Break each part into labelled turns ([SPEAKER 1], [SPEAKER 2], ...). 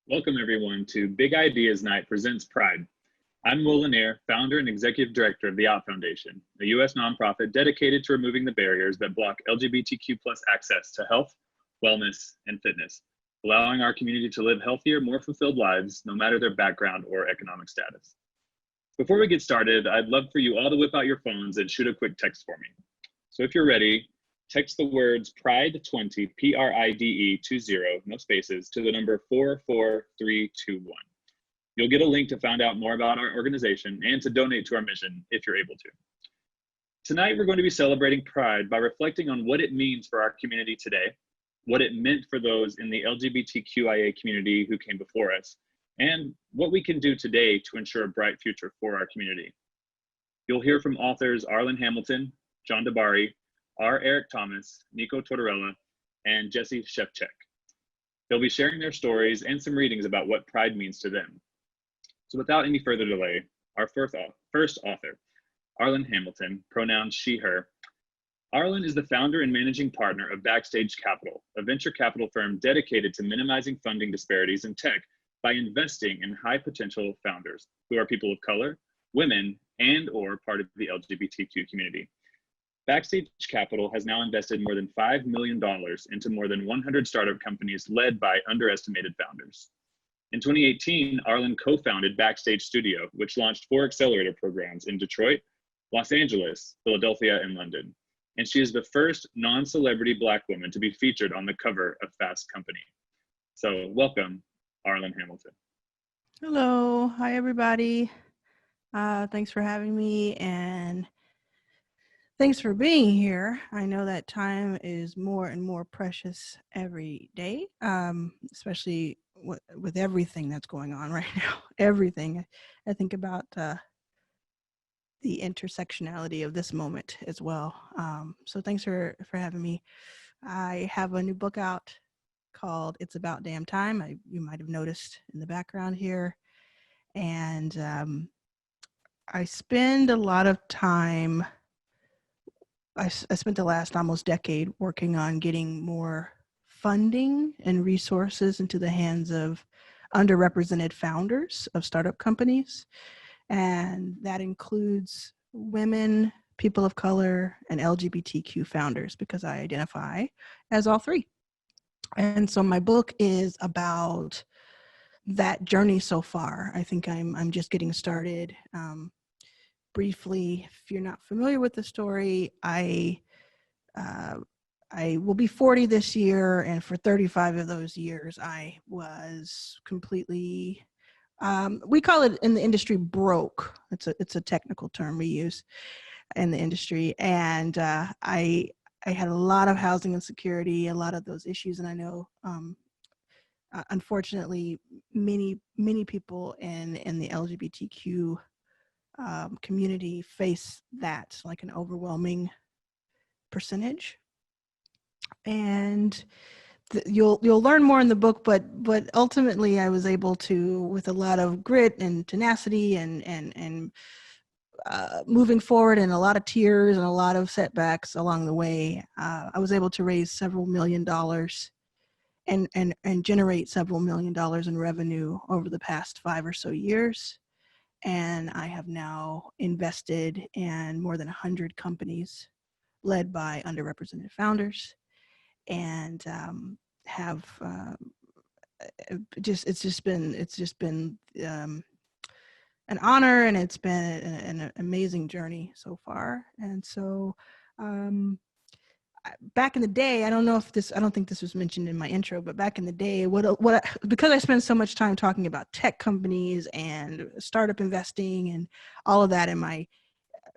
[SPEAKER 1] Welcome everyone to Big Ideas Night presents Pride. I'm Will Lanier, founder and executive director of the Out Foundation, a U.S. nonprofit dedicated to removing the barriers that block LGBTQ+ access to health, wellness, and fitness, allowing our community to live healthier, more fulfilled lives, no matter their background or economic status. Before we get started, I'd love for you all to whip out your phones and shoot a quick text for me. So if you're ready, text the words PRIDE20, P-R-I-D-E 20, no spaces, to the number 44321. You'll get a link to find out more about our organization and to donate to our mission if you're able to. Tonight, we're going to be celebrating Pride by reflecting on what it means for our community today, what it meant for those in the LGBTQIA community who came before us, and what we can do today to ensure a bright future for our community. You'll hear from authors Arlan Hamilton, John deBary, R. Eric Thomas, Nico Tortorella, and Jesse Szewczyk. They'll be sharing their stories and some readings about what Pride means to them. So without any further delay, our first author, Arlan Hamilton, pronouns she, her. Arlan is the founder and managing partner of Backstage Capital, a venture capital firm dedicated to minimizing funding disparities in tech by investing in high potential founders who are people of color, women, and or part of the LGBTQ community. Backstage Capital has now invested more than $5 million into more than 100 startup companies led by underestimated founders. In 2018, Arlan co-founded Backstage Studio, which launched 4 accelerator programs in Detroit, Los Angeles, Philadelphia, and London. And she is the first non-celebrity Black woman to be featured on the cover of Fast Company. So welcome, Arlan Hamilton.
[SPEAKER 2] Hello, hi everybody. Thanks for having me and thanks for being here. I know that time is more and more precious every day, especially with everything that's going on right now. Everything. I think about the intersectionality of this moment as well. So thanks for having me. I have a new book out called It's About Damn Time. You might have noticed in the background here. And I spend a lot of time, I spent the last almost decade working on getting more funding and resources into the hands of underrepresented founders of startup companies. And that includes women, people of color, and LGBTQ founders, because I identify as all three. And so my book is about that journey so far. I think I'm just getting started. Briefly, if you're not familiar with the story, I will be 40 this year, and for 35 of those years, I was completely, we call it in the industry broke. It's a technical term we use in the industry. And I had a lot of housing insecurity, a lot of those issues. And I know, unfortunately, many people in the LGBTQ community face that, like an overwhelming percentage. And you'll learn more in the book, but ultimately I was able to, with a lot of grit and tenacity and moving forward, and a lot of tears and a lot of setbacks along the way, I was able to raise several $1 million and generate several $1 million in revenue over the past 5 or so years. And I have now invested in more than 100 companies led by underrepresented founders, and have it's just been an honor, and it's been an amazing journey so far. And so back in the day, I don't think this was mentioned in my intro, but back in the day, because I spend so much time talking about tech companies and startup investing and all of that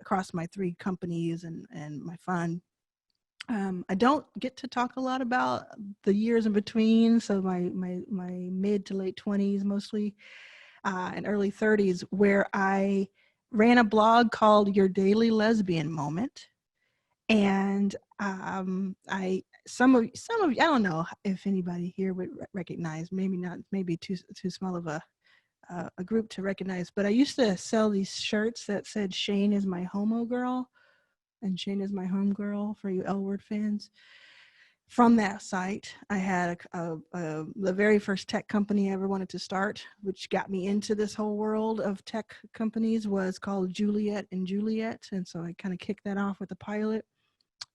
[SPEAKER 2] across my 3 companies and my fund, I don't get to talk a lot about the years in between. So my mid to late 20s mostly, and early 30s, where I ran a blog called Your Daily Lesbian Moment. And some of you, I don't know if anybody here would recognize, maybe not, maybe too small of a group to recognize, but I used to sell these shirts that said "Shane is my homo girl" and "Shane is my home girl" for you L Word fans. from that site, I had the very first tech company I ever wanted to start, which got me into this whole world of tech companies, was called Juliet and Juliet. And so I kind of kicked that off with a pilot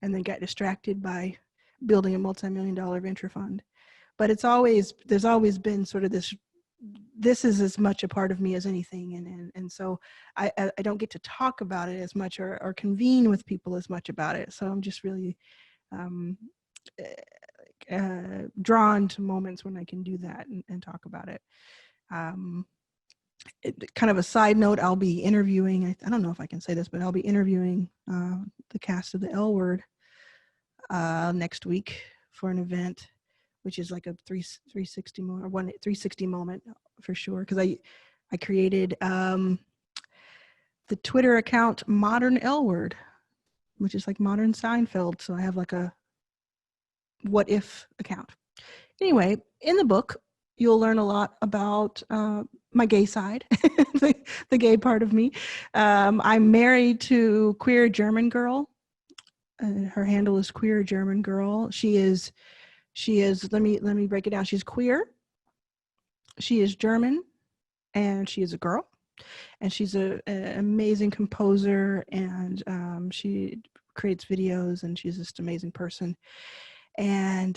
[SPEAKER 2] and then got distracted by building a multi-million-dollar venture fund. But there's always been sort of this is as much a part of me as anything. And so I don't get to talk about it as much or convene with people as much about it. So I'm just really drawn to moments when I can do that and talk about it. Kind of a side note, I'll be interviewing, I don't know if I can say this, but I'll be interviewing the cast of the L Word next week for an event, which is like a 360 moment, or 360 moment for sure. Because I created the Twitter account Modern L Word, which is like modern Seinfeld. So I have like a what if account. Anyway, in the book, you'll learn a lot about my gay side, the gay part of me. I'm married to queer German girl. Her handle is queer German girl. She is, let me break it down. She's queer. She is German, and she is a girl. And she's an amazing composer, and she creates videos, and she's just an amazing person. And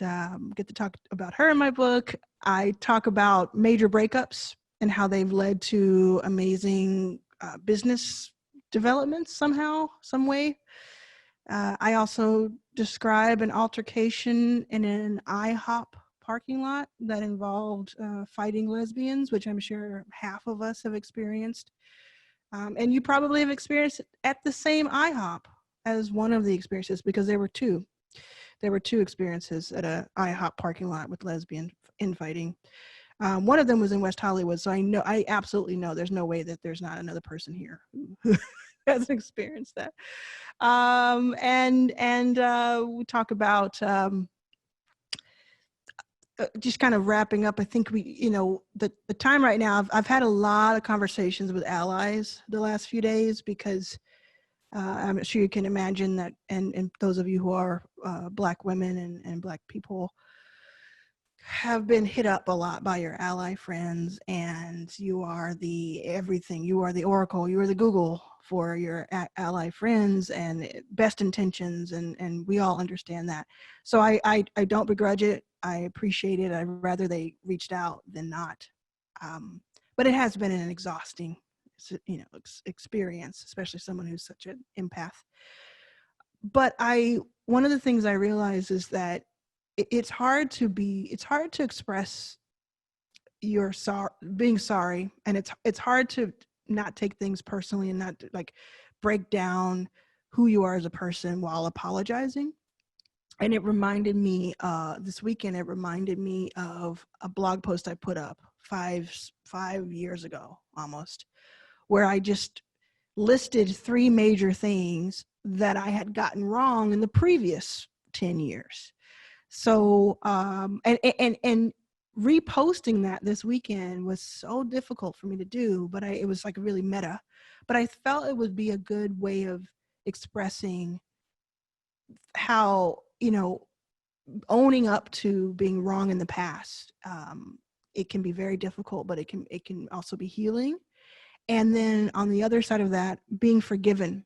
[SPEAKER 2] get to talk about her in my book. I talk about major breakups and how they've led to amazing business developments somehow, some way. I also describe an altercation in an IHOP parking lot that involved fighting lesbians, which I'm sure half of us have experienced. And you probably have experienced it at the same IHOP as one of the experiences, because there were two. There were two experiences at a IHOP parking lot with lesbian infighting. One of them was in West Hollywood, so I absolutely know there's no way that there's not another person here who hasn't experienced that. And we talk about just kind of wrapping up. I think the time right now, I've had a lot of conversations with allies the last few days, because I'm sure you can imagine that, and those of you who are Black women and Black people have been hit up a lot by your ally friends, and you are the everything. You are the Oracle. You are the Google for your ally friends, and best intentions, and we all understand that. So I don't begrudge it. I appreciate it. I'd rather they reached out than not. But it has been an exhausting experience, especially someone who's such an empath. But one of the things I realize is that it's hard to express your being sorry, and it's hard to not take things personally and not to, like, break down who you are as a person while apologizing. And it reminded me this weekend, it reminded me of a blog post I put up 5 years ago almost, where I just listed 3 major things that I had gotten wrong in the previous 10 years. So, and reposting that this weekend was so difficult for me to do, but it was like really meta, but I felt it would be a good way of expressing how, owning up to being wrong in the past. It can be very difficult, but it can also be healing. And then on the other side of that, being forgiven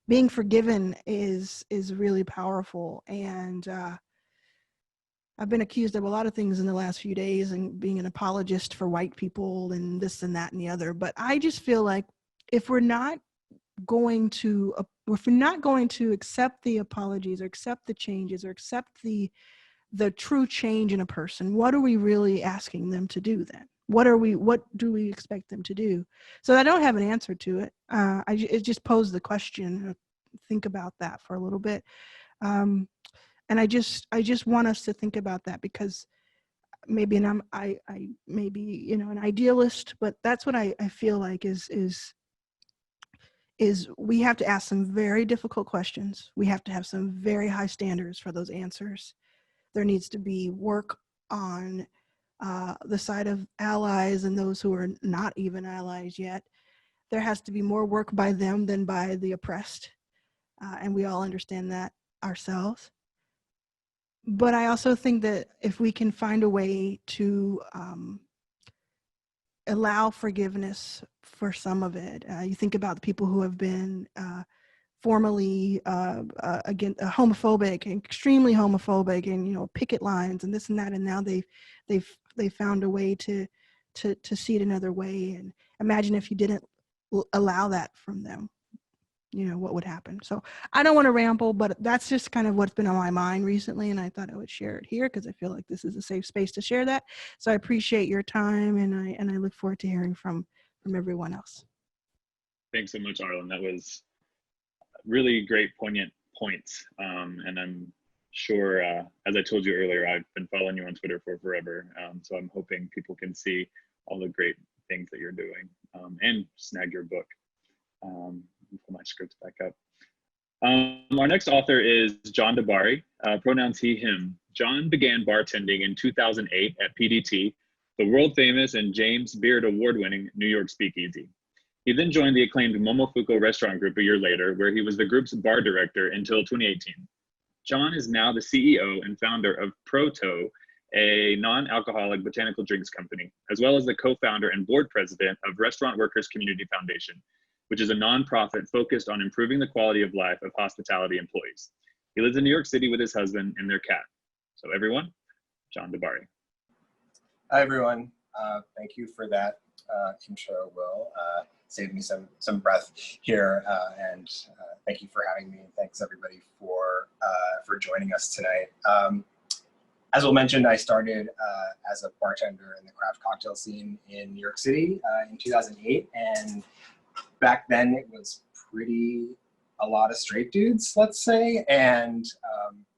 [SPEAKER 2] is really powerful. And I've been accused of a lot of things in the last few days, and being an apologist for white people and this and that and the other. But I just feel like if we're not going to accept the apologies, or accept the changes, or accept the true change in a person, what are we really asking them to do then? What do we expect them to do? So I don't have an answer to it. It just posed the question. Think about that for a little bit. And I just want us to think about that, because maybe, and I may be, an idealist, but that's what I feel like is we have to ask some very difficult questions. We have to have some very high standards for those answers. There needs to be work on the side of allies and those who are not even allies yet. There has to be more work by them than by the oppressed. And we all understand that ourselves. But I also think that if we can find a way to allow forgiveness for some of it, you think about the people who have been formerly again homophobic, extremely homophobic, and picket lines and this and that, and now they've found a way to see it another way. And imagine if you didn't allow that from them, what would happen. So I don't want to ramble, but that's just kind of what's been on my mind recently, and I thought I would share it here because I feel like this is a safe space to share that. So I appreciate your time, and I look forward to hearing from everyone else.
[SPEAKER 1] Thanks so much, Arlan. That was really great, poignant points. And I'm sure, as I told you earlier, I've been following you on Twitter for forever. So I'm hoping people can see all the great things that you're doing and snag your book. Pull my scripts back up. Our next author is John deBary, pronouns he, him. John began bartending in 2008 at PDT, the world famous and James Beard award-winning New York speakeasy. He then joined the acclaimed Momofuku restaurant group a year later, where he was the group's bar director until 2018. John is now the CEO and founder of Proto, a non-alcoholic botanical drinks company, as well as the co-founder and board president of Restaurant Workers Community Foundation, which is a nonprofit focused on improving the quality of life of hospitality employees. He lives in New York City with his husband and their cat. So everyone, John deBary.
[SPEAKER 3] Hi, everyone. Thank you for that intro, Will. Saved me some breath here, and thank you for having me. And thanks everybody for joining us tonight. As Will mentioned, I started as a bartender in the craft cocktail scene in New York City in 2008, and back then it was a lot of straight dudes, let's say, and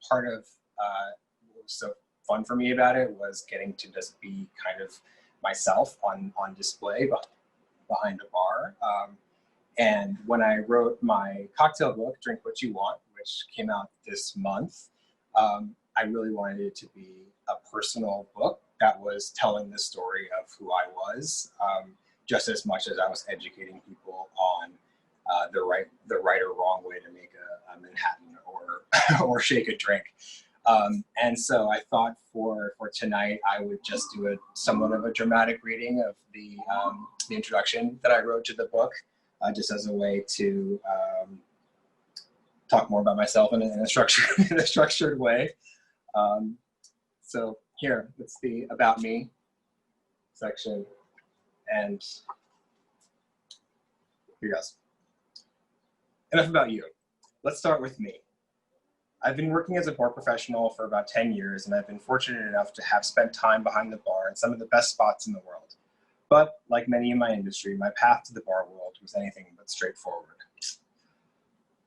[SPEAKER 3] part of what was so fun for me about it was getting to just be kind of myself on display behind a bar. And when I wrote my cocktail book, Drink What You Want, which came out this month, I really wanted it to be a personal book that was telling the story of who I was, just as much as I was educating people on the right or wrong way to make a Manhattan or shake a drink. And so I thought for tonight, I would just do somewhat of a dramatic reading of the introduction that I wrote to the book, just as a way to talk more about myself in a structured way. So here, it's the About Me section, and here goes. Enough about you. Let's start with me. I've been working as a bar professional for about 10 years, and I've been fortunate enough to have spent time behind the bar in some of the best spots in the world. But like many in my industry, my path to the bar world was anything but straightforward.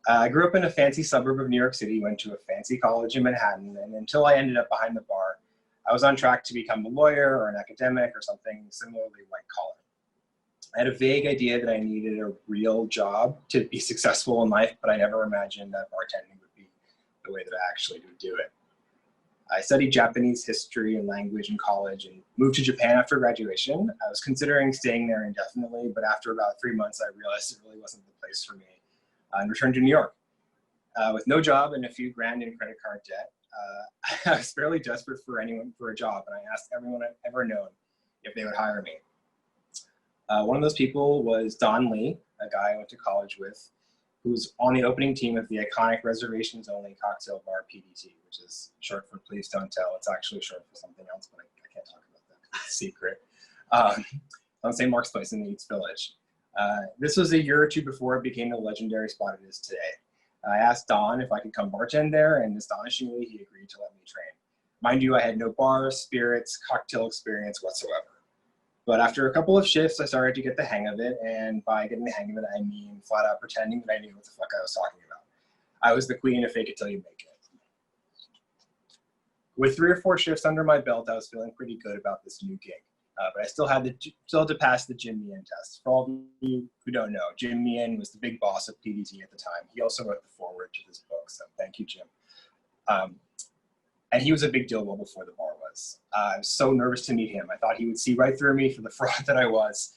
[SPEAKER 3] I grew up in a fancy suburb of New York City, went to a fancy college in Manhattan, and until I ended up behind the bar, I was on track to become a lawyer or an academic or something similarly white collar. I had a vague idea that I needed a real job to be successful in life, but I never imagined that bartending would be the way that I actually would do it. I studied Japanese history and language in college and moved to Japan after graduation. I was considering staying there indefinitely, but after about 3 months, I realized it really wasn't the place for me and returned to New York. With no job and a few grand in credit card debt, I was fairly desperate for a job, and I asked everyone I've ever known if they would hire me. One of those people was Don Lee, a guy I went to college with, who's on the opening team of the iconic reservations only cocktail bar PDT, which is short for Please Don't Tell. It's actually short for something else, but I can't talk about that. It's a secret. On St. Mark's Place in the East Village. This was a year or two before it became the legendary spot it is today. I asked Don if I could come bartend there, and astonishingly, he agreed to let me train. Mind you, I had no bar, spirits, cocktail experience whatsoever. But after a couple of shifts, I started to get the hang of it, and by getting the hang of it, I mean flat out pretending that I knew what the fuck I was talking about. I was the queen of fake it till you make it. With 3 or 4 shifts under my belt, I was feeling pretty good about this new gig. But I still had to pass the Jim Meehan test. For all of you who don't know, Jim Meehan was the big boss of PDT at the time. He also wrote the foreword to this book, so thank you, Jim. And he was a big deal well before the bar was. I was so nervous to meet him. I thought he would see right through me for the fraud that I was.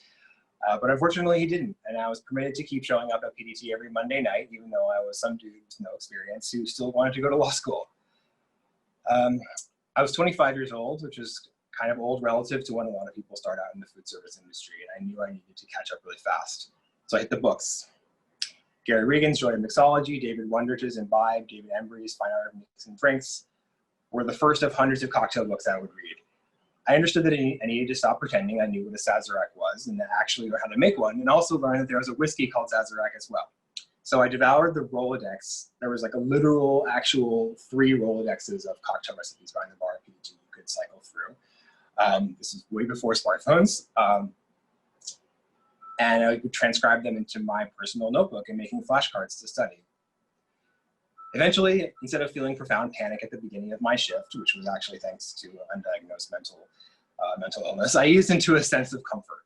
[SPEAKER 3] But unfortunately, he didn't. And I was permitted to keep showing up at PDT every Monday night, even though I was some dude with no experience who still wanted to go to law school. I was 25 years old, which is kind of old relative to when a lot of people start out in the food service industry, and I knew I needed to catch up really fast. So I hit the books. Gary Regan's Joy of Mixology, David Wondrich's Imbibe, David Embry's Fine Art of Mixing Drinks were the first of hundreds of cocktail books I would read. I understood that I needed to stop pretending I knew what a Sazerac was and to actually learn how to make one, and also learn that there was a whiskey called Sazerac as well. So I devoured the Rolodex. There was like a literal, actual 3 Rolodexes of cocktail recipes behind the bar at PDT you could cycle through. This is way before smartphones. And I would transcribe them into my personal notebook and making flashcards to study. Eventually, instead of feeling profound panic at the beginning of my shift, which was actually thanks to undiagnosed mental illness, I eased into a sense of comfort.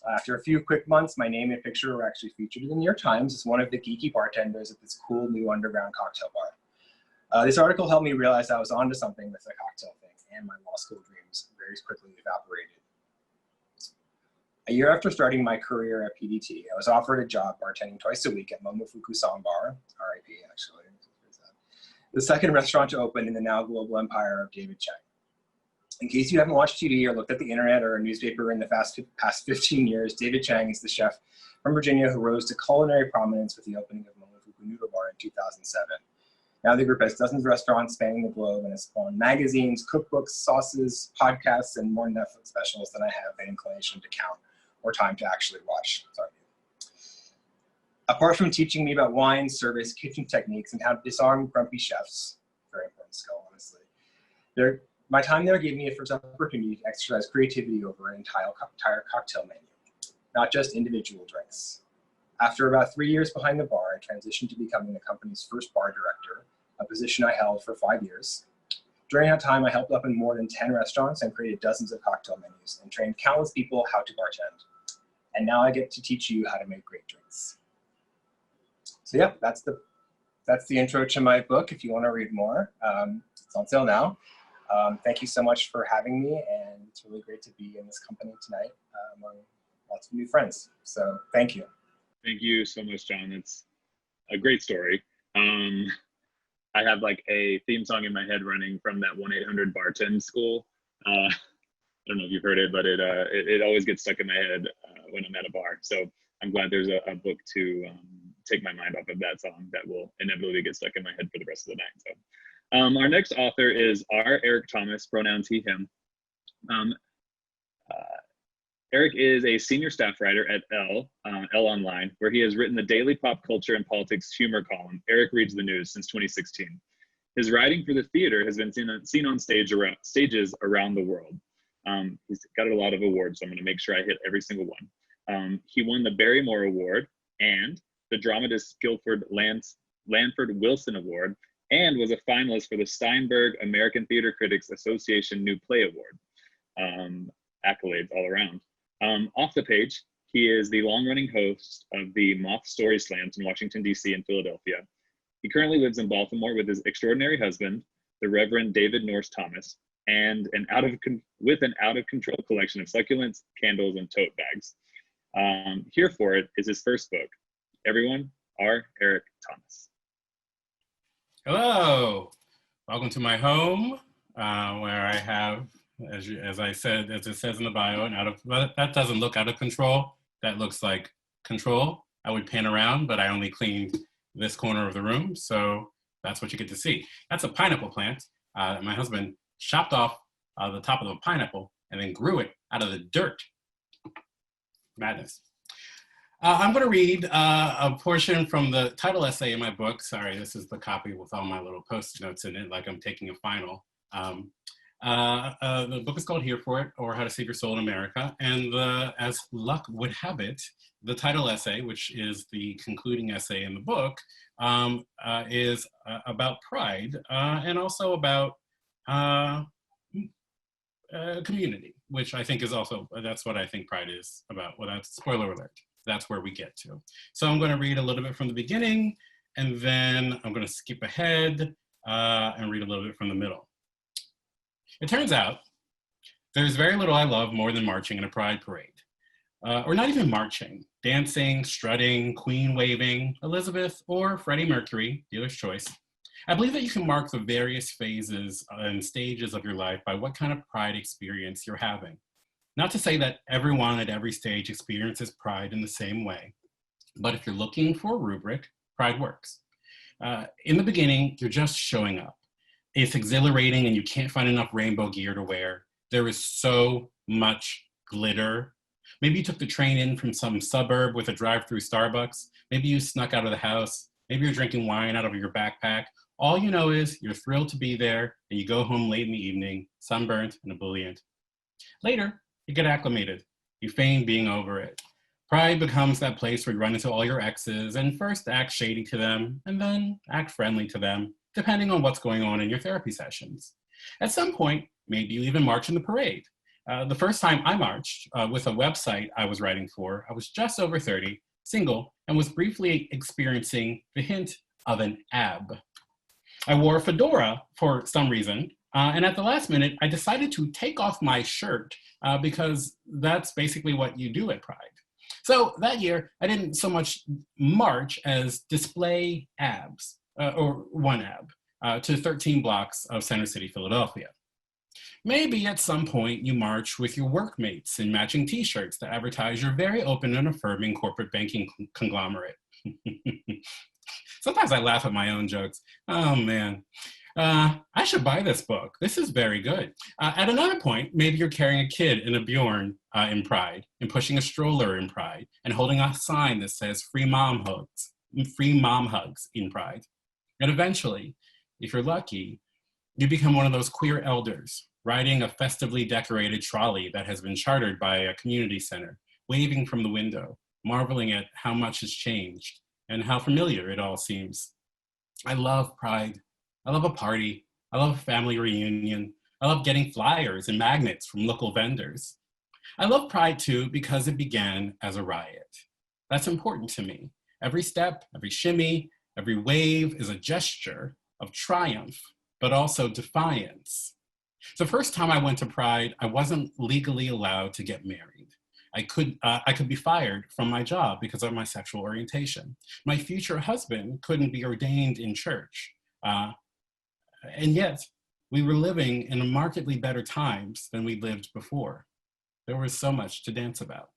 [SPEAKER 3] After a few quick months, my name and picture were actually featured in the New York Times as one of the geeky bartenders at this cool new underground cocktail bar. This article helped me realize I was onto something with the cocktail thing, and my law school dreams very quickly evaporated. A year after starting my career at PDT, I was offered a job bartending twice a week at Momofuku Sambar, RIP actually, the second restaurant to open in the now global empire of David Chang. In case you haven't watched TV or looked at the internet or a newspaper in the past 15 years, David Chang is the chef from Virginia who rose to culinary prominence with the opening of Momofuku Noodle Bar in 2007. Now the group has dozens of restaurants spanning the globe and has spawned magazines, cookbooks, sauces, podcasts, and more Netflix specials than I have an inclination to count or time to actually watch. Sorry. Apart from teaching me about wine, service, kitchen techniques, and how to disarm grumpy chefs, very important skill, honestly, my time there gave me a first opportunity to exercise creativity over an entire cocktail menu, not just individual drinks. After about 3 years behind the bar, I transitioned to becoming the company's first bar director, a position I held for 5 years. During that time, I helped open more than 10 restaurants and created dozens of cocktail menus and trained countless people how to bartend. And now I get to teach you how to make great drinks. So yeah, that's the intro to my book. If you want to read more, it's on sale now. Thank you so much for having me, and it's really great to be in this company tonight among lots of new friends. So thank you.
[SPEAKER 1] Thank you so much, John. It's a great story. I have like a theme song in my head running from that 1-800 bartend school. I don't know if you've heard it, but it always gets stuck in my head when I'm at a bar. So I'm glad there's a book to take my mind off of that song that will inevitably get stuck in my head for the rest of the night. So our next author is R. Eric Thomas, pronouns he, him. Eric is a senior staff writer at L Online, where he has written the daily pop culture and politics humor column, Eric Reads the News, since 2016. His writing for the theater has been seen on stages around the world. He's got a lot of awards, so I'm going to make sure I hit every single one. He won the Barrymore Award and the dramatist Guilford Lanford Wilson Award, and was a finalist for the Steinberg American Theater Critics Association New Play Award. Accolades all around. Off the page, he is the long-running host of the Moth Story Slams in Washington, D.C. and Philadelphia. He currently lives in Baltimore with his extraordinary husband, the Reverend David Norse Thomas, and with an out-of-control collection of succulents, candles, and tote bags. Here for it is his first book. Everyone, R. Eric Thomas.
[SPEAKER 4] Hello, welcome to my home, where I have, as it says in the bio, that doesn't look out of control. That looks like control. I would pan around, but I only cleaned this corner of the room, so that's what you get to see. That's a pineapple plant. My husband chopped off the top of the pineapple and then grew it out of the dirt. Madness. I'm going to read a portion from the title essay in my book. Sorry, this is the copy with all my little post-it notes in it, like I'm taking a final. The book is called Here For It, or How to Save Your Soul in America. And as luck would have it, the title essay, which is the concluding essay in the book, is about pride and also about community, which I think is also, that's what I think pride is about. Well, that's spoiler alert. That's where we get to. So I'm going to read a little bit from the beginning, and then I'm going to skip ahead and read a little bit from the middle. It turns out there's very little I love more than marching in a pride parade. Or not even marching, dancing, strutting, queen waving, Elizabeth or Freddie Mercury, dealer's choice. I believe that you can mark the various phases and stages of your life by what kind of pride experience you're having. Not to say that everyone at every stage experiences pride in the same way, but if you're looking for a rubric, pride works. In the beginning, you're just showing up. It's exhilarating and you can't find enough rainbow gear to wear. There is so much glitter. Maybe you took the train in from some suburb with a drive-through Starbucks. Maybe you snuck out of the house. Maybe you're drinking wine out of your backpack. All you know is you're thrilled to be there and you go home late in the evening, sunburnt and ebullient. Later, you get acclimated. You feign being over it. Pride becomes that place where you run into all your exes and first act shady to them and then act friendly to them, depending on what's going on in your therapy sessions. At some point, maybe you even march in the parade. The first time I marched with a website I was writing for, I was just over 30, single, and was briefly experiencing the hint of an ab. I wore a fedora for some reason, and at the last minute, I decided to take off my shirt because that's basically what you do at Pride. So that year, I didn't so much march as display abs, or one ab, to 13 blocks of Center City, Philadelphia. Maybe at some point you march with your workmates in matching t-shirts that advertise your very open and affirming corporate banking conglomerate. Sometimes I laugh at my own jokes. Oh man, I should buy this book. This is very good. At another point, maybe you're carrying a kid in a Bjorn in Pride and pushing a stroller in Pride and holding a sign that says free mom hugs in Pride. And eventually, if you're lucky, you become one of those queer elders riding a festively decorated trolley that has been chartered by a community center, waving from the window, marveling at how much has changed and how familiar it all seems. I love Pride. I love a party. I love a family reunion. I love getting flyers and magnets from local vendors. I love Pride too because it began as a riot. That's important to me. Every step, every shimmy, every wave is a gesture of triumph, but also defiance. The first time I went to Pride, I wasn't legally allowed to get married. I could be fired from my job because of my sexual orientation. My future husband couldn't be ordained in church. And yet, we were living in markedly better times than we lived before. There was so much to dance about.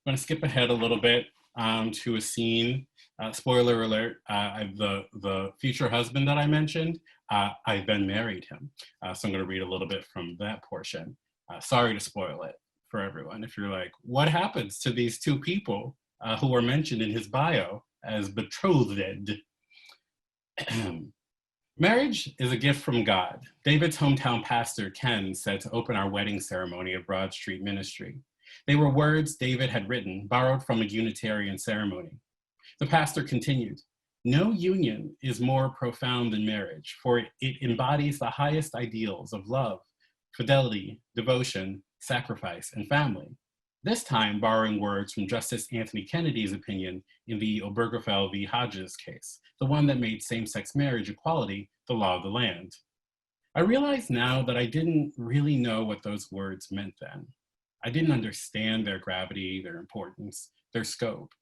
[SPEAKER 4] I'm gonna skip ahead a little bit to a scene. Spoiler alert, the future husband that I mentioned, I've been married him. So I'm gonna read a little bit from that portion. Sorry to spoil it for everyone. If you're like, what happens to these two people who were mentioned in his bio as betrothed? Marriage is a gift from God. David's hometown pastor, Ken, said to open our wedding ceremony at Broad Street Ministry. They were words David had written, borrowed from a Unitarian ceremony. The pastor continued, "No union is more profound than marriage, for it embodies the highest ideals of love, fidelity, devotion, sacrifice, and family." This time borrowing words from Justice Anthony Kennedy's opinion in the Obergefell v. Hodges case, the one that made same-sex marriage equality the law of the land. I realize now that I didn't really know what those words meant then. I didn't understand their gravity, their importance, their scope.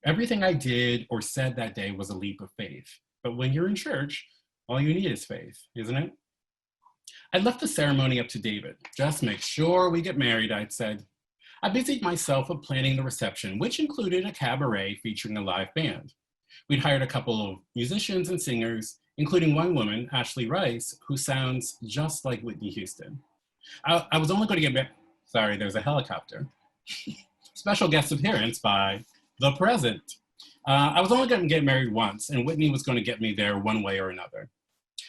[SPEAKER 4] Everything I did or said that day was a leap of faith. But when you're in church, all you need is faith, isn't it? I left the ceremony up to David. Just make sure we get married, I'd said. I busied myself with planning the reception, which included a cabaret featuring a live band. We'd hired a couple of musicians and singers, including one woman, Ashley Rice, who sounds just like Whitney Houston. I was only going to get sorry, there's a helicopter. Special guest appearance by the present. I was only going to get married once, and Whitney was going to get me there one way or another.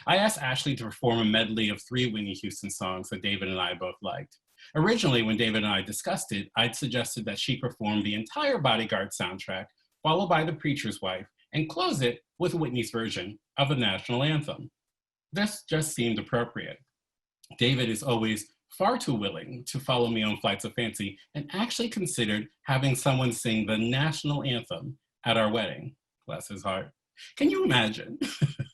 [SPEAKER 4] I asked Ashley to perform a medley of 3 Whitney Houston songs that David and I both liked. Originally, when David and I discussed it, I'd suggested that she perform the entire Bodyguard soundtrack, followed by The Preacher's Wife, and close it with Whitney's version of the national anthem. This just seemed appropriate. David is always far too willing to follow me on flights of fancy and actually considered having someone sing the national anthem at our wedding. Bless his heart. Can you imagine?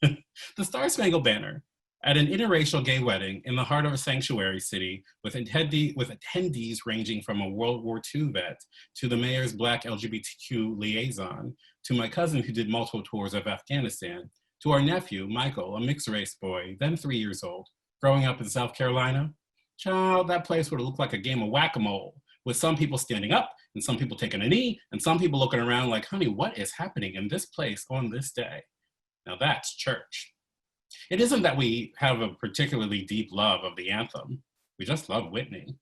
[SPEAKER 4] The Star Spangled Banner at an interracial gay wedding in the heart of a sanctuary city with attendees ranging from a World War II vet to the mayor's Black LGBTQ liaison, to my cousin who did multiple tours of Afghanistan, To our nephew, Michael, a mixed race boy, then 3 years old, growing up in South Carolina, child, that place would have looked like a game of whack-a-mole, with some people standing up and some people taking a knee and some people looking around like, honey, what is happening in this place on this day? Now that's church. It isn't that we have a particularly deep love of the anthem. We just love Whitney.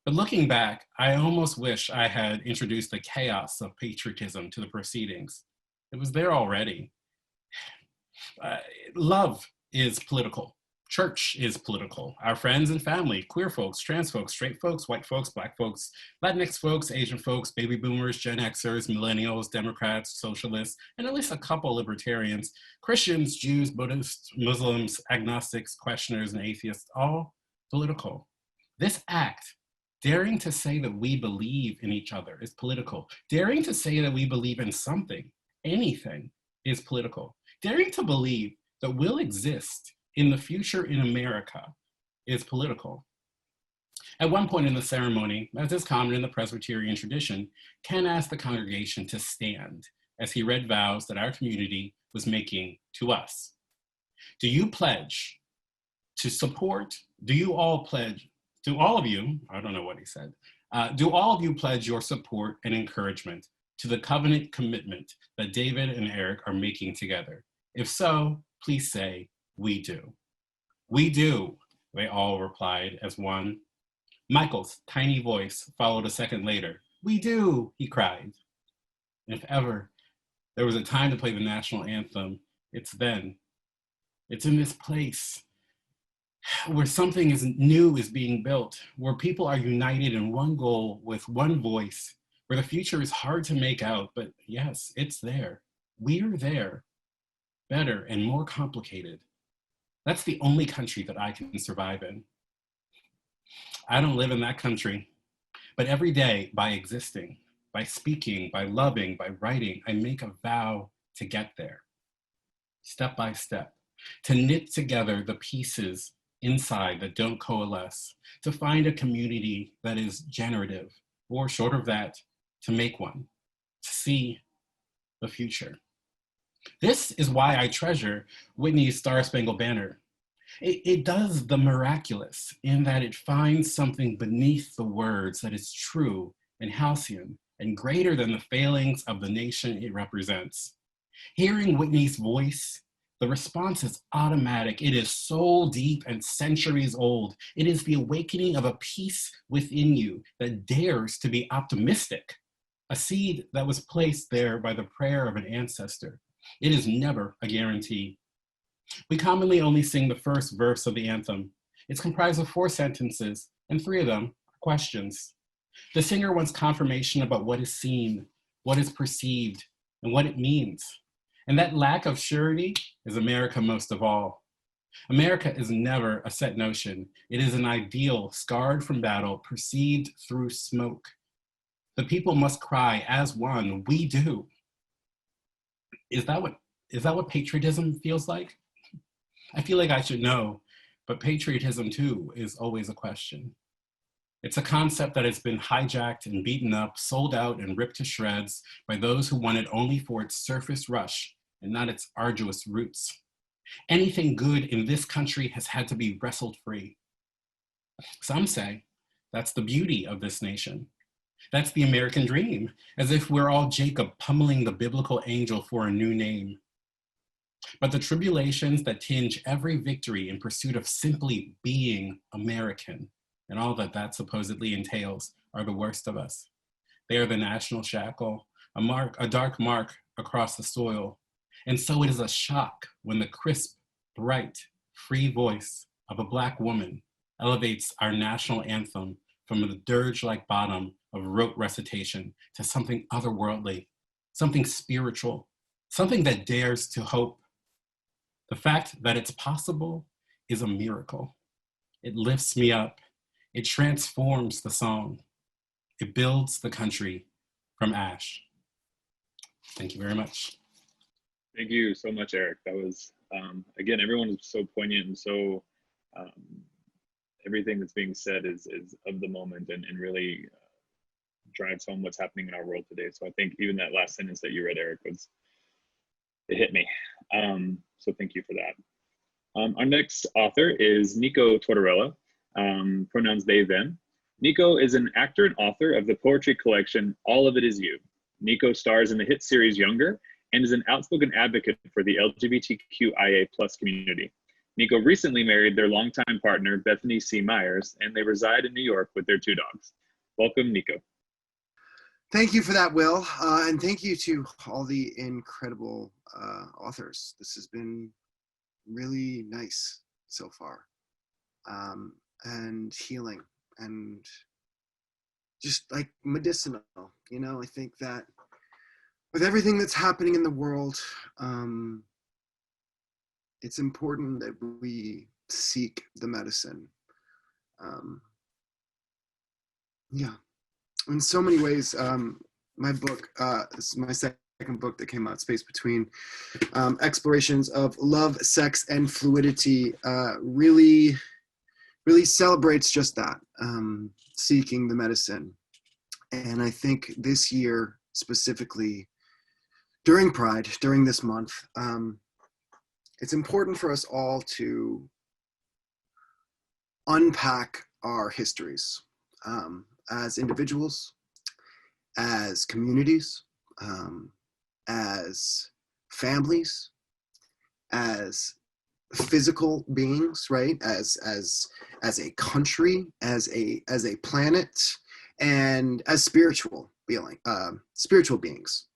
[SPEAKER 4] But looking back, I almost wish I had introduced the chaos of patriotism to the proceedings. It was there already. Love is political. Church is political. Our friends and family, queer folks, trans folks, straight folks, white folks, Black folks, Latinx folks, Asian folks, baby boomers, Gen Xers, millennials, Democrats, socialists, and at least a couple libertarians, Christians, Jews, Buddhists, Muslims, agnostics, questioners, and atheists, all political. This act, daring to say that we believe in each other, is political. Daring to say that we believe in something, anything, is political. Daring to believe that we'll exist in the future in America is political. At one point in the ceremony, as is common in the Presbyterian tradition, Ken asked the congregation to stand as he read vows that our community was making to us. Do you pledge to support, do all of you, I don't know what he said, do all of you pledge your support and encouragement to the covenant commitment that David and Eric are making together? If so, please say, we do. We do, they all replied as one. Michael's tiny voice followed a second later. We do, he cried. And if ever there was a time to play the national anthem, it's then. It's in this place where something new is being built, where people are united in one goal with one voice, where the future is hard to make out, but yes, it's there. We're there, better and more complicated. That's the only country that I can survive in. I don't live in that country, but every day by existing, by speaking, by loving, by writing, I make a vow to get there, step by step, to knit together the pieces inside that don't coalesce, to find a community that is generative, or short of that, to make one, to see the future. This is why I treasure Whitney's Star-Spangled Banner. It does the miraculous in that it finds something beneath the words that is true and halcyon and greater than the failings of the nation it represents. Hearing Whitney's voice, the response is automatic. It is soul deep and centuries old. It is the awakening of a peace within you that dares to be optimistic, a seed that was placed there by the prayer of an ancestor. It is never a guarantee. We commonly only sing the first verse of the anthem. It's comprised of 4 sentences, and 3 of them are questions. The singer wants confirmation about what is seen, what is perceived, and what it means. And that lack of surety is America most of all. America is never a set notion. It is an ideal scarred from battle, perceived through smoke. The people must cry as one, we do. Is that what patriotism feels like? I feel like I should know, but patriotism too is always a question. It's a concept that has been hijacked and beaten up, sold out and ripped to shreds by those who want it only for its surface rush and not its arduous roots. Anything good in this country has had to be wrestled free. Some say that's the beauty of this nation. That's the American dream, as if we're all Jacob pummeling the biblical angel for a new name. But the tribulations that tinge every victory in pursuit of simply being American and all that that supposedly entails are the worst of us. They are the national shackle, a dark mark across the soil. And so it is a shock when the crisp, bright, free voice of a Black woman elevates our national anthem from the dirge-like bottom of rote recitation to something otherworldly, something spiritual, something that dares to hope. The fact that it's possible is a miracle. It lifts me up. It transforms the song. It builds the country from ash. Thank you very much.
[SPEAKER 1] Thank you so much, Eric. That was, again, everyone is so poignant and so, everything that's being said is of the moment and really drives home what's happening in our world today. So I think even that last sentence that you read, Eric, it hit me. So thank you for that. Our next author is Nico Tortorella, pronouns they, them. Nico is an actor and author of the poetry collection All of It Is You. Nico stars in the hit series Younger and is an outspoken advocate for the LGBTQIA+ community. Nico recently married their longtime partner, Bethany C. Myers, and they reside in New York with their 2 dogs. Welcome, Nico.
[SPEAKER 5] Thank you for that, Will. And thank you to all the incredible authors. This has been really nice so far, and healing and just like medicinal. You know, I think that with everything that's happening in the world, it's important that we seek the medicine. Yeah, in so many ways, my book, this is my second book that came out, Space Between, explorations of love, sex, and fluidity, really celebrates just that, seeking the medicine. And I think this year, specifically during Pride, during this month, it's important for us all to unpack our histories, as individuals, as communities, as families, as physical beings, right? As a country, as a planet, and as spiritual beings.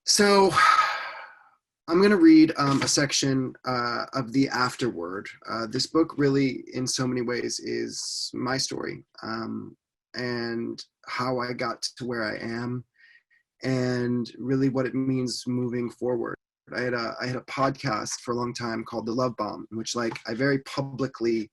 [SPEAKER 5] So I'm going to read a section of the afterword. This book really, in so many ways, is my story, and how I got to where I am, and really what it means moving forward. I had a podcast for a long time called The Love Bomb, in which, like, I very publicly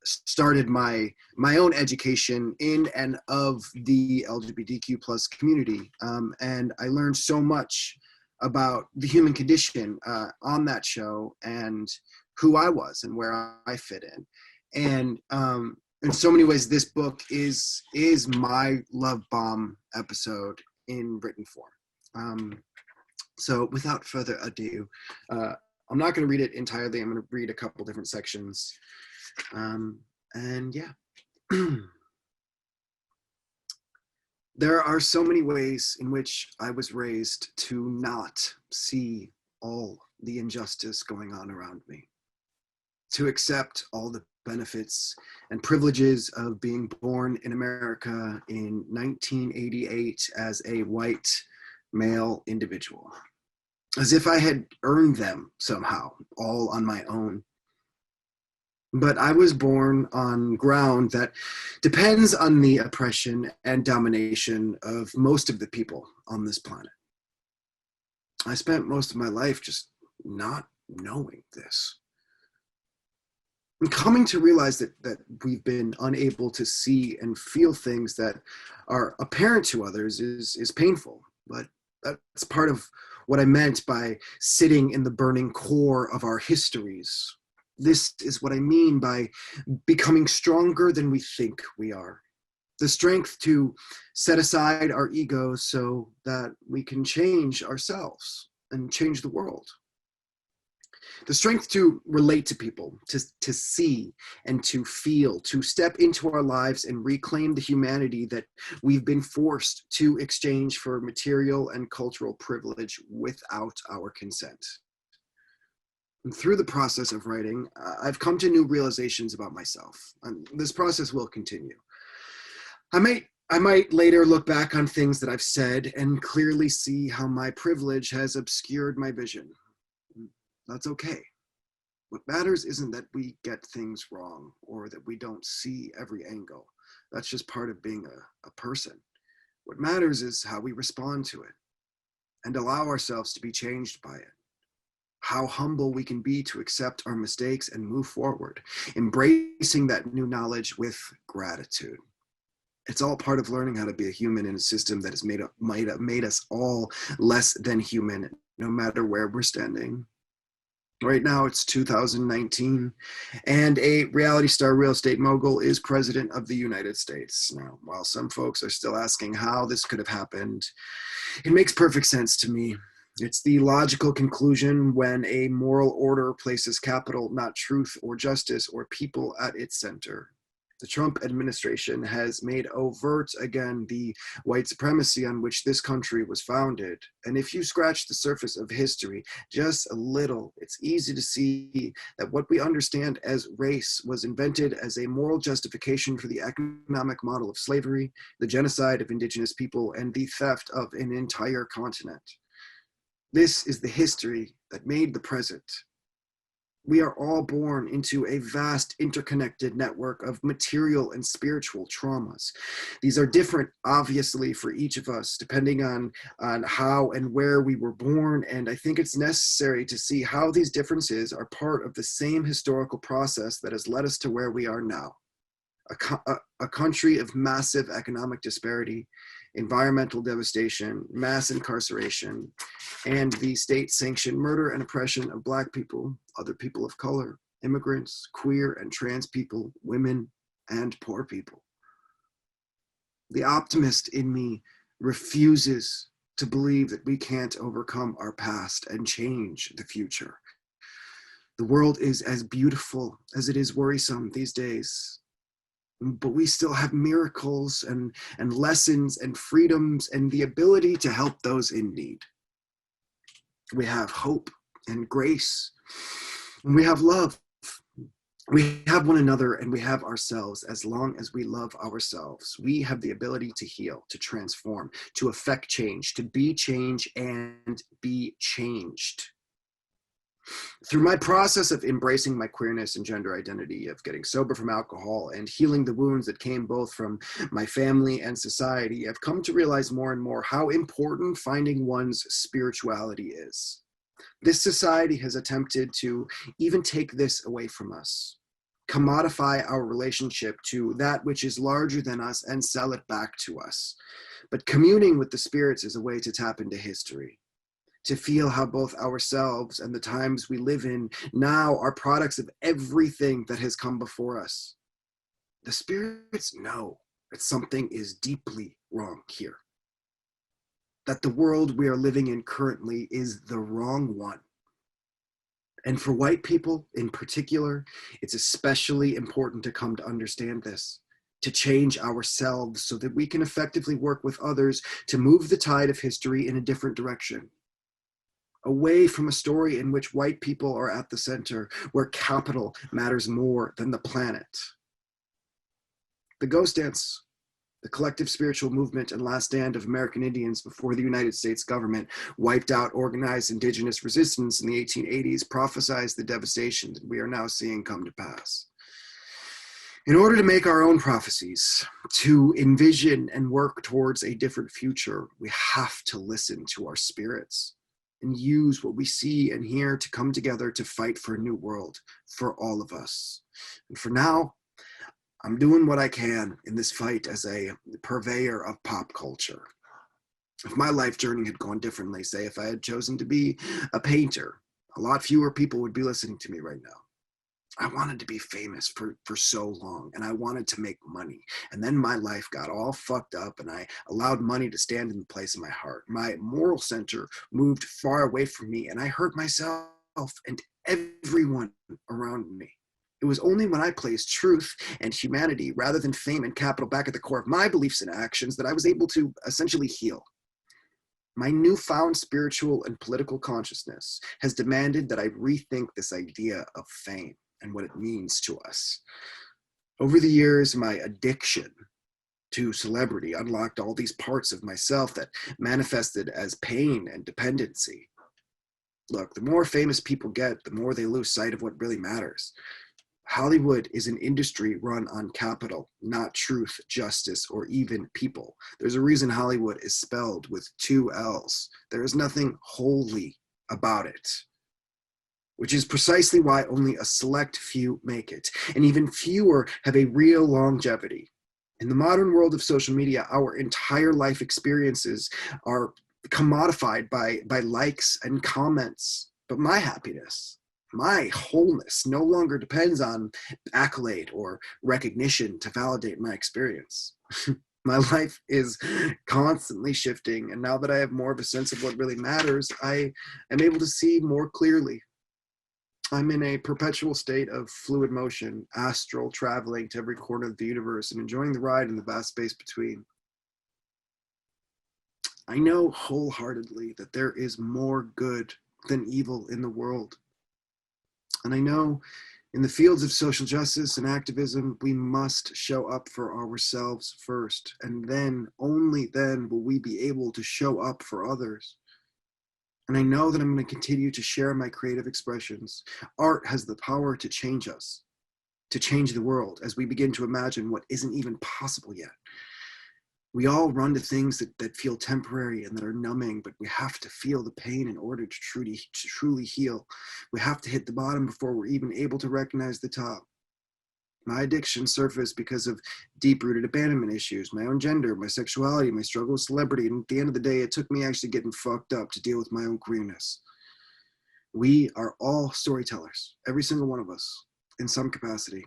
[SPEAKER 5] started my own education in and of the LGBTQ+ community, and I learned so much about the human condition on that show, and who I was and where I fit in. And in so many ways, this book is my love bomb episode in written form. So without further ado, I'm not going to read it entirely. I'm going to read a couple different sections. And yeah. There are so many ways in which I was raised to not see all the injustice going on around me, to accept all the benefits and privileges of being born in America in 1988 as a white male individual, as if I had earned them somehow, all on my own. But I was born on ground that depends on the oppression and domination of most of the people on this planet. I spent most of my life just not knowing this. And coming to realize that we've been unable to see and feel things that are apparent to others is painful. But that's part of what I meant by sitting in the burning core of our histories. This is what I mean by becoming stronger than we think we are. The strength to set aside our egos so that we can change ourselves and change the world. The strength to relate to people, to see and to feel, to step into our lives and reclaim the humanity that we've been forced to exchange for material and cultural privilege without our consent. And through the process of writing, I've come to new realizations about myself, and this process will continue. I might later look back on things that I've said and clearly see how my privilege has obscured my vision. That's okay. What matters isn't that we get things wrong or that we don't see every angle. That's just part of being a person. What matters is how we respond to it and allow ourselves to be changed by it. How humble we can be to accept our mistakes and move forward, embracing that new knowledge with gratitude. It's all part of learning how to be a human in a system that has made us all less than human, no matter where we're standing. Right now it's 2019, and a reality star real estate mogul is president of the United States. Now, while some folks are still asking how this could have happened, it makes perfect sense to me. It's the logical conclusion when a moral order places capital, not truth or justice or people, at its center. The Trump administration has made overt again the white supremacy on which this country was founded. And if you scratch the surface of history just a little, it's easy to see that what we understand as race was invented as a moral justification for the economic model of slavery, the genocide of indigenous people, and the theft of an entire continent. This is the history that made the present. We are all born into a vast interconnected network of material and spiritual traumas. These are different, obviously, for each of us, depending on how and where we were born. And I think it's necessary to see how these differences are part of the same historical process that has led us to where we are now. A country of massive economic disparity, environmental devastation, mass incarceration, and the state-sanctioned murder and oppression of Black people, other people of color, immigrants, queer and trans people, women, and poor people. The optimist in me refuses to believe that we can't overcome our past and change the future. The world is as beautiful as it is worrisome these days. But we still have miracles and lessons and freedoms and the ability to help those in need. We have hope and grace, and we have love. We have one another and we have ourselves. As long as we love ourselves, we have the ability to heal, to transform, to affect change, to be change and be changed. Through my process of embracing my queerness and gender identity, of getting sober from alcohol and healing the wounds that came both from my family and society, I've come to realize more and more how important finding one's spirituality is. This society has attempted to even take this away from us, commodify our relationship to that which is larger than us and sell it back to us. But communing with the spirits is a way to tap into history, to feel how both ourselves and the times we live in now are products of everything that has come before us. The spirits know that something is deeply wrong here, that the world we are living in currently is the wrong one. And for white people in particular, it's especially important to come to understand this, to change ourselves so that we can effectively work with others to move the tide of history in a different direction, away from a story in which white people are at the center, where capital matters more than the planet. The Ghost Dance, the collective spiritual movement and last stand of American Indians before the United States government wiped out organized indigenous resistance in the 1880s, prophesied the devastation that we are now seeing come to pass. In order to make our own prophecies, to envision and work towards a different future, we have to listen to our spirits and use what we see and hear to come together to fight for a new world for all of us. And for now, I'm doing what I can in this fight as a purveyor of pop culture. If my life journey had gone differently, say if I had chosen to be a painter, a lot fewer people would be listening to me right now. I wanted to be famous for so long, and I wanted to make money. And then my life got all fucked up, and I allowed money to stand in the place of my heart. My moral center moved far away from me, and I hurt myself and everyone around me. It was only when I placed truth and humanity rather than fame and capital back at the core of my beliefs and actions that I was able to essentially heal. My newfound spiritual and political consciousness has demanded that I rethink this idea of fame and what it means to us. Over the years, my addiction to celebrity unlocked all these parts of myself that manifested as pain and dependency. Look, the more famous people get, the more they lose sight of what really matters. Hollywood is an industry run on capital, not truth, justice, or even people. There's a reason Hollywood is spelled with 2 L's. There is nothing holy about it, which is precisely why only a select few make it, and even fewer have a real longevity. In the modern world of social media, our entire life experiences are commodified by likes and comments, but my happiness, my wholeness no longer depends on accolade or recognition to validate my experience. My life is constantly shifting, and now that I have more of a sense of what really matters, I am able to see more clearly. I'm in a perpetual state of fluid motion, astral traveling to every corner of the universe and enjoying the ride in the vast space between. I know wholeheartedly that there is more good than evil in the world. And I know in the fields of social justice and activism, we must show up for ourselves first, and then, only then, will we be able to show up for others. And I know that I'm going to continue to share my creative expressions. Art has the power to change us, to change the world as we begin to imagine what isn't even possible yet. We all run to things that feel temporary and that are numbing, but we have to feel the pain in order to truly heal. We have to hit the bottom before we're even able to recognize the top. My addiction surfaced because of deep-rooted abandonment issues, my own gender, my sexuality, my struggle with celebrity, and at the end of the day, it took me actually getting fucked up to deal with my own queerness. We are all storytellers, every single one of us, in some capacity.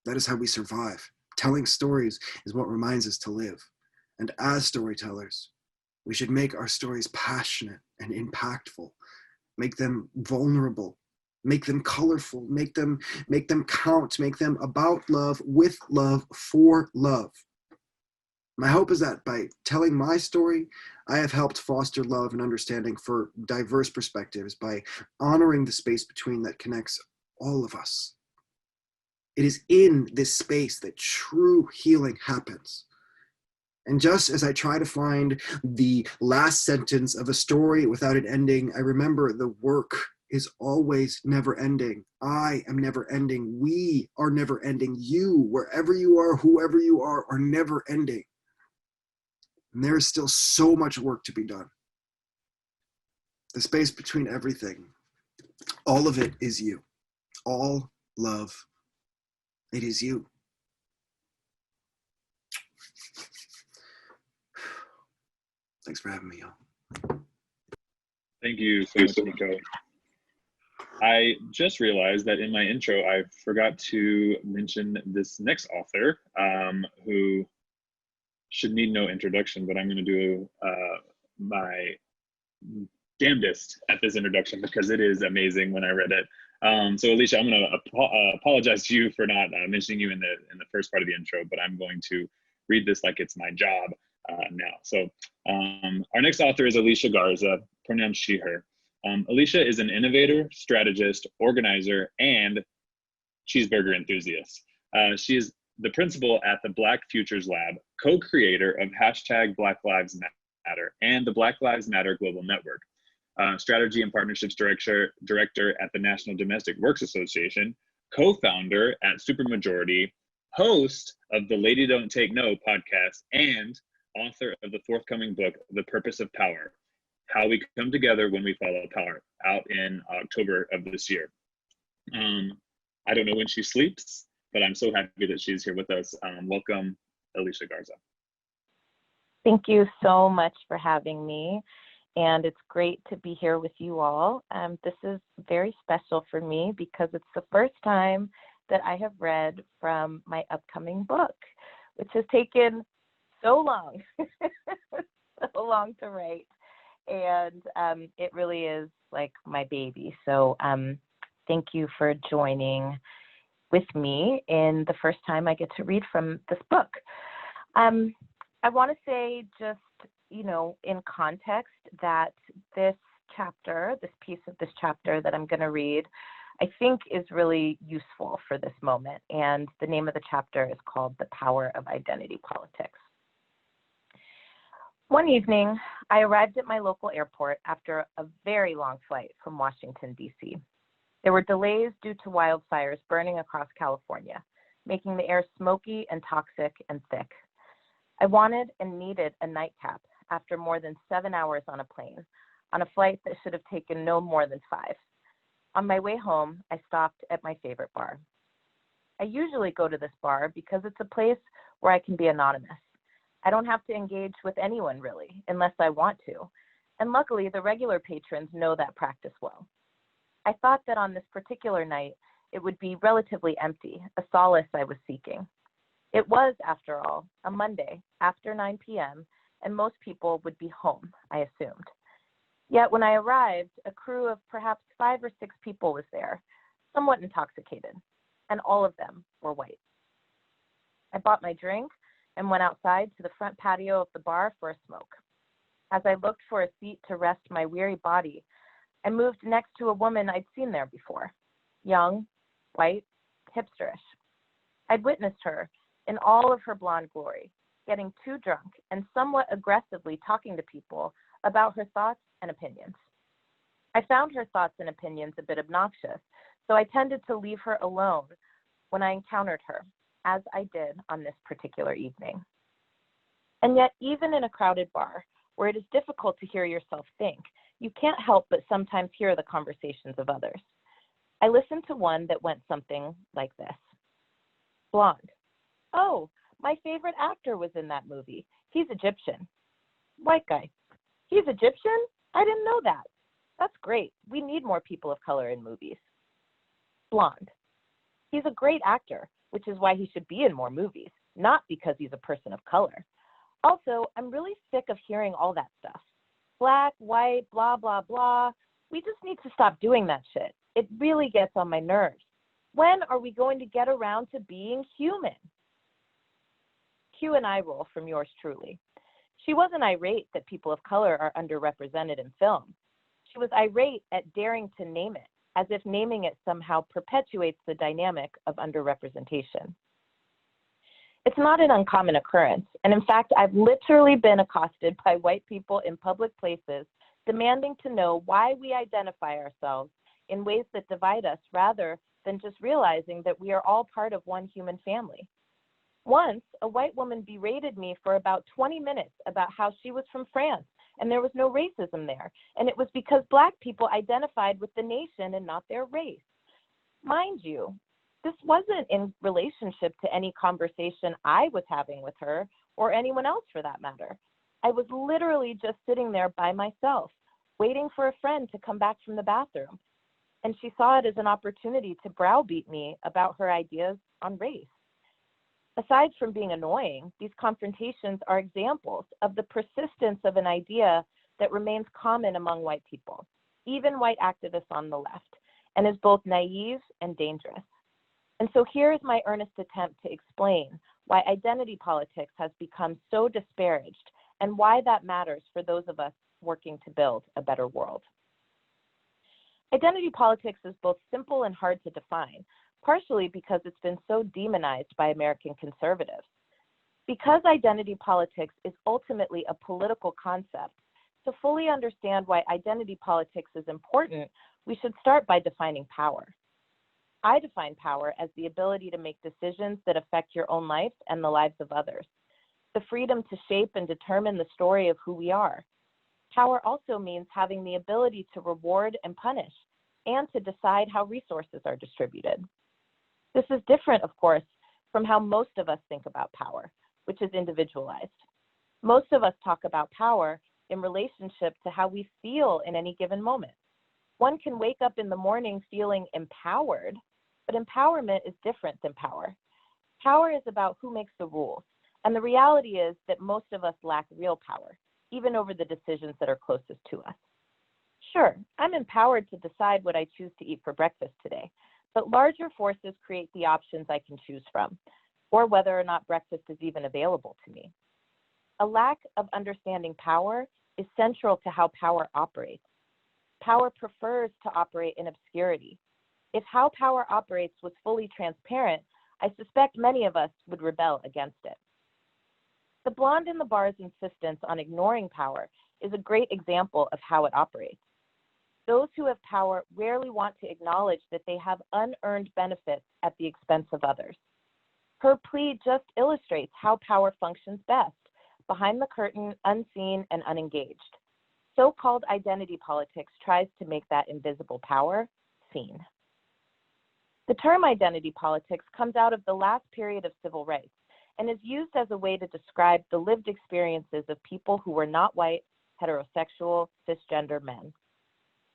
[SPEAKER 5] That is how we survive. Telling stories is what reminds us to live. And as storytellers, we should make our stories passionate and impactful, make them vulnerable, make them colorful, make them count, make them about love, with love, for love. My hope is that by telling my story, I have helped foster love and understanding for diverse perspectives by honoring the space between that connects all of us. It is in this space that true healing happens. And just as I try to find the last sentence of a story without an ending, I remember the work is always never ending. I am never ending. We are never ending. You, wherever you are, whoever you are never ending. And there is still so much work to be done. The space between everything, all of it is you. All love, it is you. Thanks for having me, y'all.
[SPEAKER 1] Thank you so much, Nico. I just realized that in my intro, I forgot to mention this next author, who should need no introduction, but I'm going to do my damnedest at this introduction because it is amazing when I read it. So Alicia, I'm going to apologize to you for not mentioning you in the first part of the intro, but I'm going to read this like it's my job now. So our next author is Alicia Garza, pronouns she, her. Alicia is an innovator, strategist, organizer, and cheeseburger enthusiast. She is the principal at the Black Futures Lab, co-creator of #Black Lives Matter and the Black Lives Matter Global Network, strategy and partnerships director at the National Domestic Works Association, co-founder at Supermajority, host of the Lady Don't Take No podcast, and author of the forthcoming book, The Purpose of Power, How We Come Together When We Follow Power, out in October of this year. I don't know when she sleeps, but I'm so happy that she's here with us. Welcome, Alicia Garza.
[SPEAKER 6] Thank you so much for having me. And it's great to be here with you all. This is very special for me because it's the first time that I have read from my upcoming book, which has taken so long, so long to write. And it really is like my baby. So thank you for joining with me in the first time I get to read from this book. I want to say just, in context that this chapter, this piece of this chapter that I'm going to read, I think is really useful for this moment. And the name of the chapter is called The Power of Identity Politics. One evening, I arrived at my local airport after a very long flight from Washington, D.C. There were delays due to wildfires burning across California, making the air smoky and toxic and thick. I wanted and needed a nightcap after more than 7 hours on a plane, on a flight that should have taken no more than 5. On my way home, I stopped at my favorite bar. I usually go to this bar because it's a place where I can be anonymous. I don't have to engage with anyone really, unless I want to. And luckily, the regular patrons know that practice well. I thought that on this particular night, it would be relatively empty, a solace I was seeking. It was, after all, a Monday after 9 p.m., and most people would be home, I assumed. Yet when I arrived, a crew of perhaps 5 or 6 people was there, somewhat intoxicated, and all of them were white. I bought my drink and went outside to the front patio of the bar for a smoke. As I looked for a seat to rest my weary body, I moved next to a woman I'd seen there before, young, white, hipsterish. I'd witnessed her in all of her blonde glory, getting too drunk and somewhat aggressively talking to people about her thoughts and opinions. I found her thoughts and opinions a bit obnoxious, so I tended to leave her alone when I encountered her, as I did on this particular evening. And yet, even in a crowded bar, where it is difficult to hear yourself think, you can't help but sometimes hear the conversations of others. I listened to one that went something like this. Blonde. Oh, my favorite actor was in that movie. He's Egyptian. White guy. He's Egyptian? I didn't know that. That's great. We need more people of color in movies. Blonde. He's a great actor, which is why he should be in more movies, not because he's a person of color. Also, I'm really sick of hearing all that stuff. Black, white, blah, blah, blah. We just need to stop doing that shit. It really gets on my nerves. When are we going to get around to being human? Cue an eye roll from yours truly. She wasn't irate that people of color are underrepresented in film. She was irate at daring to name it, as if naming it somehow perpetuates the dynamic of underrepresentation. It's not an uncommon occurrence, and in fact, I've literally been accosted by white people in public places demanding to know why we identify ourselves in ways that divide us rather than just realizing that we are all part of one human family. Once, a white woman berated me for about 20 minutes about how she was from France and there was no racism there, and it was because Black people identified with the nation and not their race. Mind you, this wasn't in relationship to any conversation I was having with her or anyone else for that matter. I was literally just sitting there by myself, waiting for a friend to come back from the bathroom, and she saw it as an opportunity to browbeat me about her ideas on race. Aside from being annoying, these confrontations are examples of the persistence of an idea that remains common among white people, even white activists on the left, and is both naive and dangerous. And so here is my earnest attempt to explain why identity politics has become so disparaged and why that matters for those of us working to build a better world. Identity politics is both simple and hard to define, partially because it's been so demonized by American conservatives. Because identity politics is ultimately a political concept, to fully understand why identity politics is important, we should start by defining power. I define power as the ability to make decisions that affect your own life and the lives of others, the freedom to shape and determine the story of who we are. Power also means having the ability to reward and punish, and to decide how resources are distributed. This is different, of course, from how most of us think about power, which is individualized. Most of us talk about power in relationship to how we feel in any given moment. One can wake up in the morning feeling empowered, but empowerment is different than power. Power is about who makes the rules, and the reality is that most of us lack real power, even over the decisions that are closest to us. Sure, I'm empowered to decide what I choose to eat for breakfast today, but larger forces create the options I can choose from, or whether or not breakfast is even available to me. A lack of understanding power is central to how power operates. Power prefers to operate in obscurity. If how power operates was fully transparent, I suspect many of us would rebel against it. The blonde in the bar's insistence on ignoring power is a great example of how it operates. Those who have power rarely want to acknowledge that they have unearned benefits at the expense of others. Her plea just illustrates how power functions best, behind the curtain, unseen and unengaged. So-called identity politics tries to make that invisible power seen. The term identity politics comes out of the last period of civil rights and is used as a way to describe the lived experiences of people who were not white, heterosexual, cisgender men.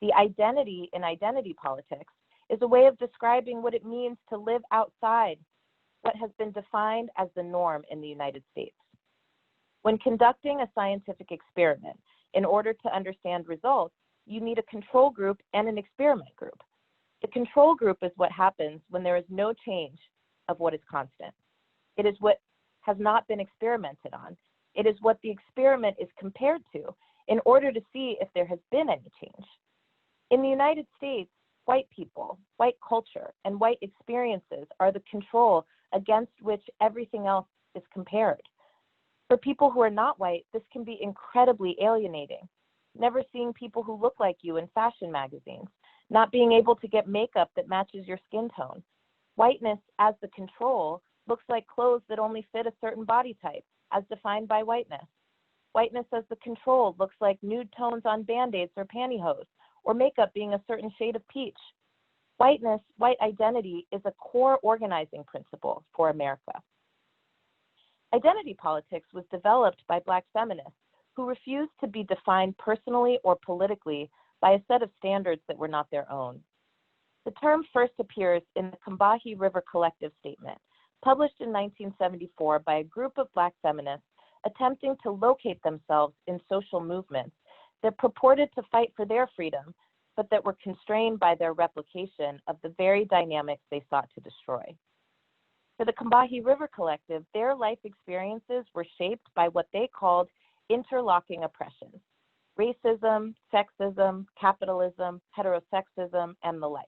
[SPEAKER 6] The identity in identity politics is a way of describing what it means to live outside what has been defined as the norm in the United States. When conducting a scientific experiment, in order to understand results, you need a control group and an experiment group. The control group is what happens when there is no change of what is constant. It is what has not been experimented on. It is what the experiment is compared to in order to see if there has been any change. In the United States, white people, white culture, and white experiences are the control against which everything else is compared. For people who are not white, this can be incredibly alienating. Never seeing people who look like you in fashion magazines, not being able to get makeup that matches your skin tone. Whiteness as the control looks like clothes that only fit a certain body type, as defined by whiteness. Whiteness as the control looks like nude tones on Band-Aids or pantyhose, or makeup being a certain shade of peach. Whiteness, white identity, is a core organizing principle for America. Identity politics was developed by Black feminists who refused to be defined personally or politically by a set of standards that were not their own. The term first appears in the Combahee River Collective statement, published in 1974 by a group of Black feminists attempting to locate themselves in social movements that purported to fight for their freedom, but that were constrained by their replication of the very dynamics they sought to destroy. For the Combahee River Collective, their life experiences were shaped by what they called interlocking oppressions: racism, sexism, capitalism, heterosexism, and the like.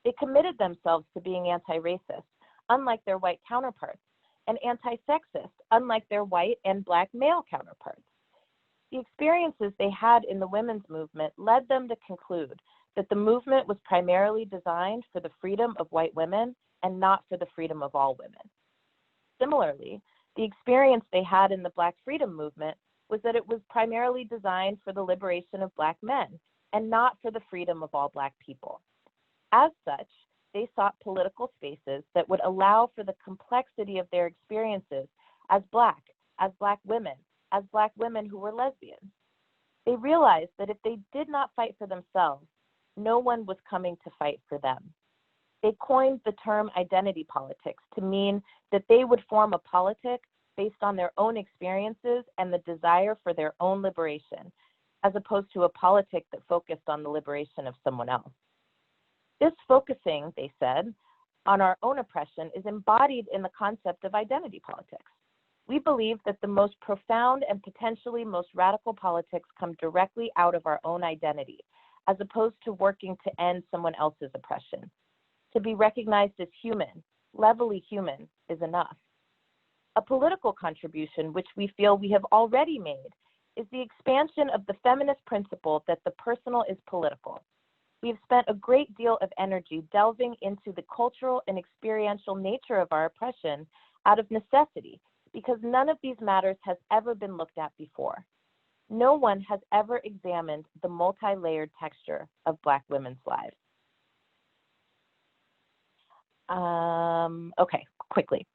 [SPEAKER 6] They committed themselves to being anti-racist, unlike their white counterparts, and anti-sexist, unlike their white and Black male counterparts. The experiences they had in the women's movement led them to conclude that the movement was primarily designed for the freedom of white women and not for the freedom of all women. Similarly, the experience they had in the Black freedom movement was that it was primarily designed for the liberation of Black men and not for the freedom of all Black people. As such, they sought political spaces that would allow for the complexity of their experiences as Black women who were lesbians. They realized that if they did not fight for themselves, no one was coming to fight for them. They coined the term identity politics to mean that they would form a politic based on their own experiences and the desire for their own liberation, as opposed to a politic that focused on the liberation of someone else. This focusing, they said, on our own oppression is embodied in the concept of identity politics. We believe that the most profound and potentially most radical politics come directly out of our own identity, as opposed to working to end someone else's oppression. To be recognized as human, levelly human, is enough. A political contribution which we feel we have already made is the expansion of the feminist principle that the personal is political. We have spent a great deal of energy delving into the cultural and experiential nature of our oppression out of necessity, because none of these matters has ever been looked at before. No one has ever examined the multi-layered texture of Black women's lives. Okay, quickly.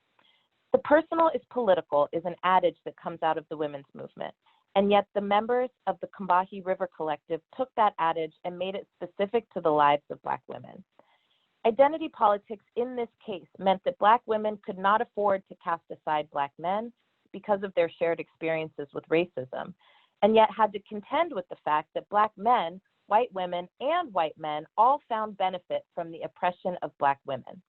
[SPEAKER 6] The personal is political is an adage that comes out of the women's movement, and yet the members of the Combahee River Collective took that adage and made it specific to the lives of Black women. Identity politics in this case meant that Black women could not afford to cast aside Black men because of their shared experiences with racism, and yet had to contend with the fact that Black men, white women, and white men all found benefit from the oppression of Black women.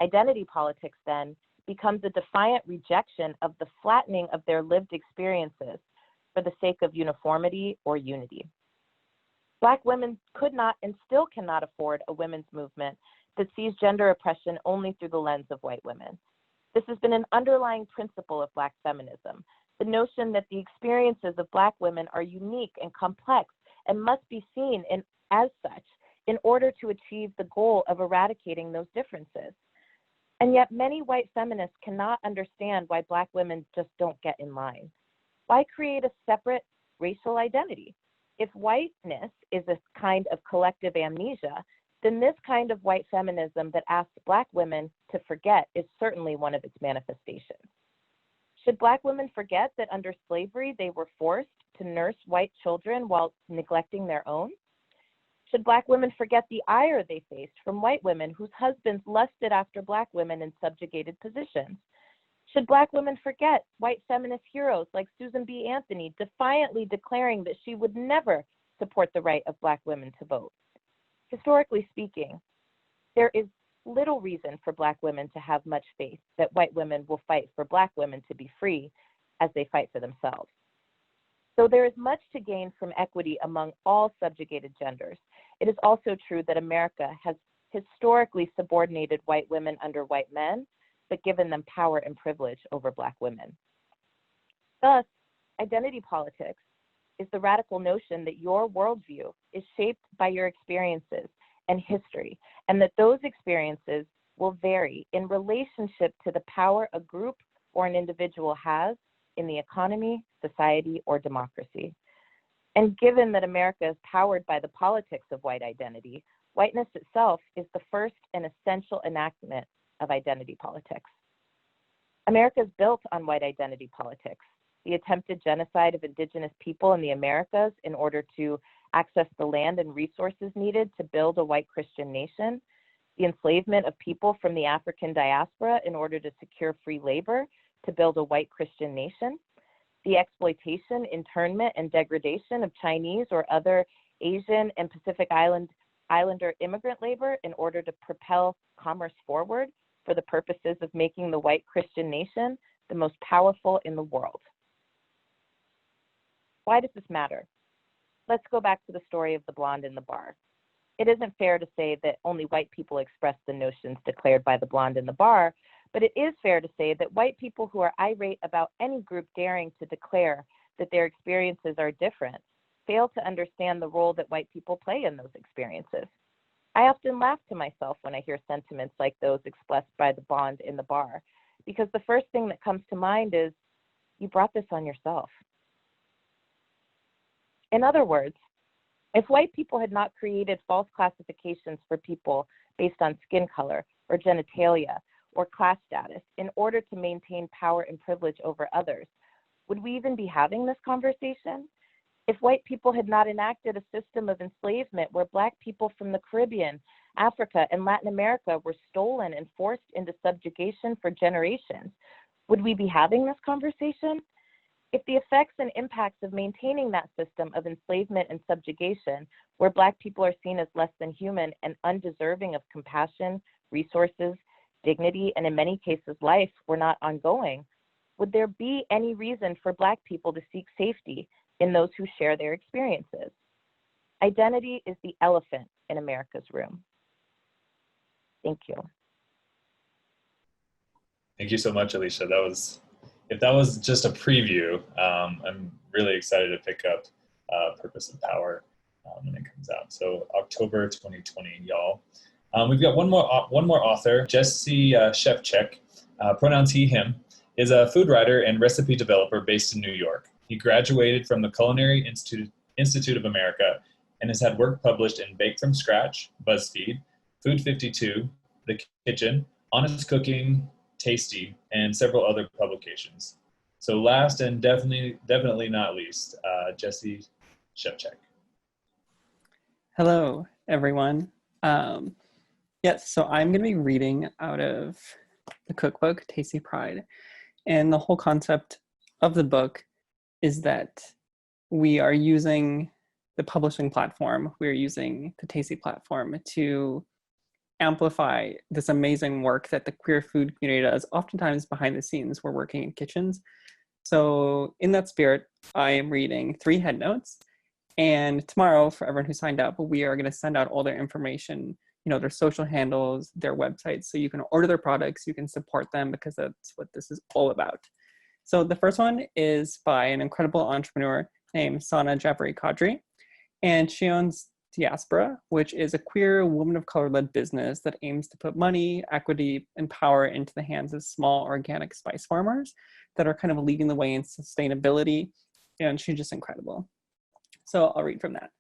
[SPEAKER 6] Identity politics then becomes a defiant rejection of the flattening of their lived experiences for the sake of uniformity or unity. Black women could not and still cannot afford a women's movement that sees gender oppression only through the lens of white women. This has been an underlying principle of Black feminism, the notion that the experiences of Black women are unique and complex and must be seen as such in order to achieve the goal of eradicating those differences. And yet many white feminists cannot understand why Black women just don't get in line. Why create a separate racial identity? If whiteness is a kind of collective amnesia, then this kind of white feminism that asks Black women to forget is certainly one of its manifestations. Should Black women forget that under slavery they were forced to nurse white children while neglecting their own? Should Black women forget the ire they faced from white women whose husbands lusted after Black women in subjugated positions? Should Black women forget white feminist heroes like Susan B. Anthony defiantly declaring that she would never support the right of Black women to vote? Historically speaking, there is little reason for Black women to have much faith that white women will fight for Black women to be free as they fight for themselves. Though there is much to gain from equity among all subjugated genders, it is also true that America has historically subordinated white women under white men, but given them power and privilege over Black women. Thus, identity politics is the radical notion that your worldview is shaped by your experiences and history, and that those experiences will vary in relationship to the power a group or an individual has in the economy, society, or democracy. And given that America is powered by the politics of white identity, whiteness itself is the first and essential enactment of identity politics. America is built on white identity politics. The attempted genocide of indigenous people in the Americas in order to access the land and resources needed to build a white Christian nation, the enslavement of people from the African diaspora in order to secure free labor to build a white Christian nation, the exploitation, internment, and degradation of Chinese or other Asian and Pacific Islander immigrant labor in order to propel commerce forward for the purposes of making the white Christian nation the most powerful in the world. Why does this matter? Let's go back to the story of the blonde in the bar. It isn't fair to say that only white people express the notions declared by the blonde in the bar, but it is fair to say that white people who are irate about any group daring to declare that their experiences are different fail to understand the role that white people play in those experiences. I often laugh to myself when I hear sentiments like those expressed by the blonde in the bar, because the first thing that comes to mind is, you brought this on yourself. In other words, if white people had not created false classifications for people based on skin color or genitalia or class status in order to maintain power and privilege over others, would we even be having this conversation? If white people had not enacted a system of enslavement where Black people from the Caribbean, Africa, and Latin America were stolen and forced into subjugation for generations, would we be having this conversation? If the effects and impacts of maintaining that system of enslavement and subjugation, where Black people are seen as less than human and undeserving of compassion, resources, dignity, and in many cases life, were not ongoing, would there be any reason for Black people to seek safety in those who share their experiences? Identity is the elephant in America's room. Thank you.
[SPEAKER 1] Thank you so much, Alicia. If that was just a preview, I'm really excited to pick up Purpose and Power when it comes out. So October 2020, y'all. We've got one more author, Jesse Szewczyk, pronouns he, him, is a food writer and recipe developer based in New York. He graduated from the Culinary Institute of America and has had work published in Bake from Scratch, BuzzFeed, Food 52, The Kitchen, Honest Cooking, Tasty, and several other publications. So last and definitely not least, Jesse Szewczyk.
[SPEAKER 7] Hello, everyone. Yes, so I'm going to be reading out of the cookbook, Tasty Pride. And the whole concept of the book is that we are using the publishing platform, we're using the Tasty platform to amplify this amazing work that the queer food community does. Oftentimes behind the scenes, we're working in kitchens. So in that spirit, I am reading 3 head notes. And tomorrow, for everyone who signed up, we are going to send out all their information, their social handles, their websites, so you can order their products, you can support them, because that's what this is all about. So the first one is by an incredible entrepreneur named Sana Jeffrey Qadri, and she owns Diaspora, which is a queer woman of color-led business that aims to put money, equity, and power into the hands of small organic spice farmers that are kind of leading the way in sustainability, and she's just incredible. So I'll read from that.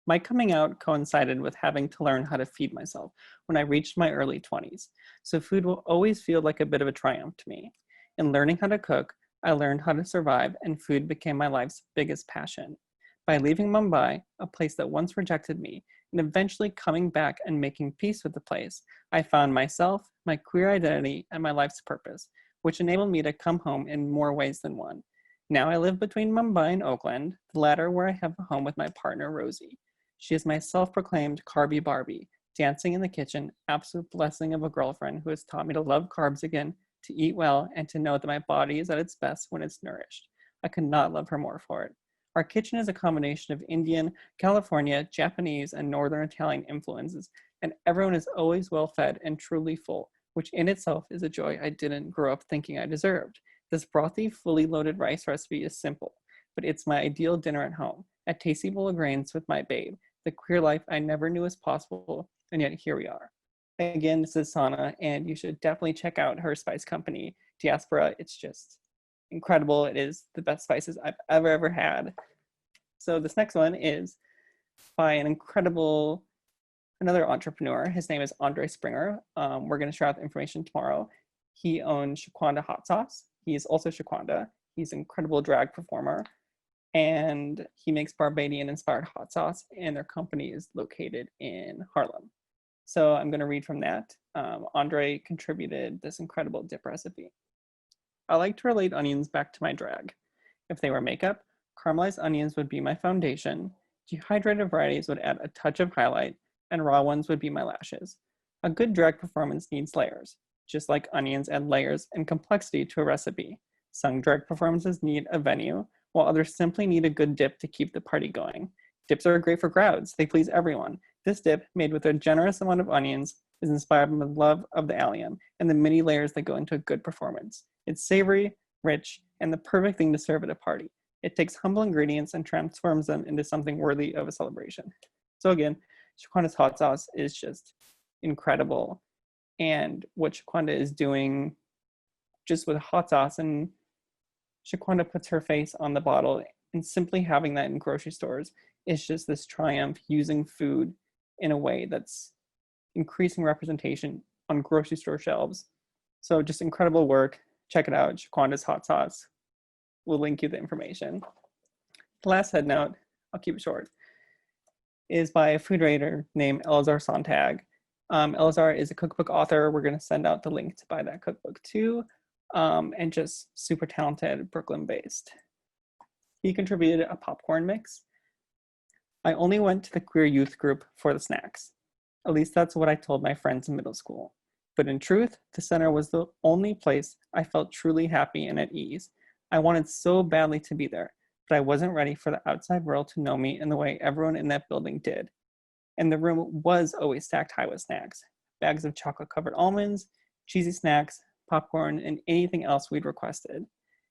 [SPEAKER 7] My coming out coincided with having to learn how to feed myself when I reached my early 20s, so food will always feel like a bit of a triumph to me. In learning how to cook, I learned how to survive, and food became my life's biggest passion. By leaving Mumbai, a place that once rejected me, and eventually coming back and making peace with the place, I found myself, my queer identity, and my life's purpose, which enabled me to come home in more ways than one. Now I live between Mumbai and Oakland, the latter where I have a home with my partner, Rosie. She is my self-proclaimed carby Barbie, dancing in the kitchen, absolute blessing of a girlfriend who has taught me to love carbs again, to eat well, and to know that my body is at its best when it's nourished. I could not love her more for it. Our kitchen is a combination of Indian, California, Japanese, and Northern Italian influences, and everyone is always well-fed and truly full, which in itself is a joy I didn't grow up thinking I deserved. This brothy, fully loaded rice recipe is simple, but it's my ideal dinner at home, a tasty bowl of grains with my babe, the queer life I never knew was possible, and yet here we are. Again, this is Sana, and you should definitely check out her spice company, Diaspora. It's just incredible. It is the best spices I've ever had. So this next one is by another entrepreneur. His name is Andre Springer. We're going to share out the information tomorrow. He owns Shaquanda Hot Sauce. He's also Shaquanda. He's an incredible drag performer. And he makes Barbadian-inspired hot sauce, and their company is located in Harlem. So I'm going to read from that. Andre contributed this incredible dip recipe. I like to relate onions back to my drag. If they were makeup, caramelized onions would be my foundation, dehydrated varieties would add a touch of highlight, and raw ones would be my lashes. A good drag performance needs layers, just like onions add layers and complexity to a recipe. Some drag performances need a venue, while others simply need a good dip to keep the party going. Dips are great for crowds. They please everyone. This dip, made with a generous amount of onions, is inspired by the love of the allium and the many layers that go into a good performance. It's savory, rich, and the perfect thing to serve at a party. It takes humble ingredients and transforms them into something worthy of a celebration. So again, Shaquanda's hot sauce is just incredible. And what Shaquanda is doing just with hot sauce, and Shaquanda puts her face on the bottle, and simply having that in grocery stores is just this triumph using food in a way that's increasing representation on grocery store shelves. So just incredible work. Check it out, Shaquanda's hot sauce. We'll link you the information. The last head note, I'll keep it short, is by a food writer named Elazar Sontag. Elazar is a cookbook author. We're going to send out the link to buy that cookbook too, and just super talented, Brooklyn-based. He contributed a popcorn mix. I only went to the queer youth group for the snacks. At least that's what I told my friends in middle school. But in truth, the center was the only place I felt truly happy and at ease. I wanted so badly to be there, but I wasn't ready for the outside world to know me in the way everyone in that building did. And the room was always stacked high with snacks, bags of chocolate-covered almonds, cheesy snacks, popcorn, and anything else we'd requested.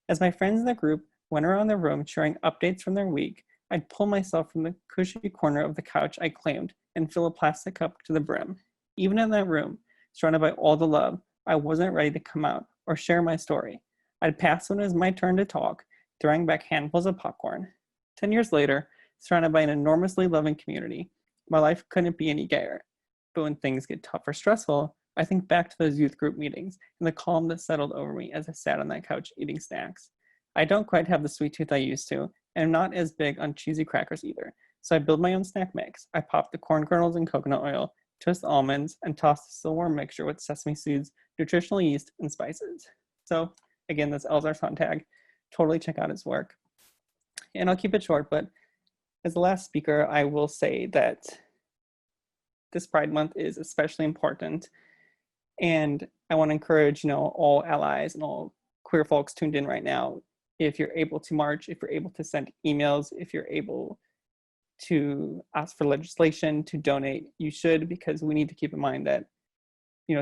[SPEAKER 7] As my friends in the group went around the room sharing updates from their week, I'd pull myself from the cushy corner of the couch I claimed and fill a plastic cup to the brim. Even in that room, surrounded by all the love, I wasn't ready to come out or share my story. I'd pass when it was my turn to talk, throwing back handfuls of popcorn. 10 years later, surrounded by an enormously loving community, my life couldn't be any gayer. But when things get tough or stressful, I think back to those youth group meetings and the calm that settled over me as I sat on that couch eating snacks. I don't quite have the sweet tooth I used to, and I'm not as big on cheesy crackers either. So I build my own snack mix. I pop the corn kernels in coconut oil, toast the almonds, and toss the silverware mixture with sesame seeds, nutritional yeast, and spices. So again, that's Elazar Sontag. Totally check out his work. And I'll keep it short, but as the last speaker, I will say that this Pride Month is especially important. And I want to encourage, all allies and all queer folks tuned in right now, if you're able to march, if you're able to send emails, if you're able to ask for legislation, to donate, you should, because we need to keep in mind that,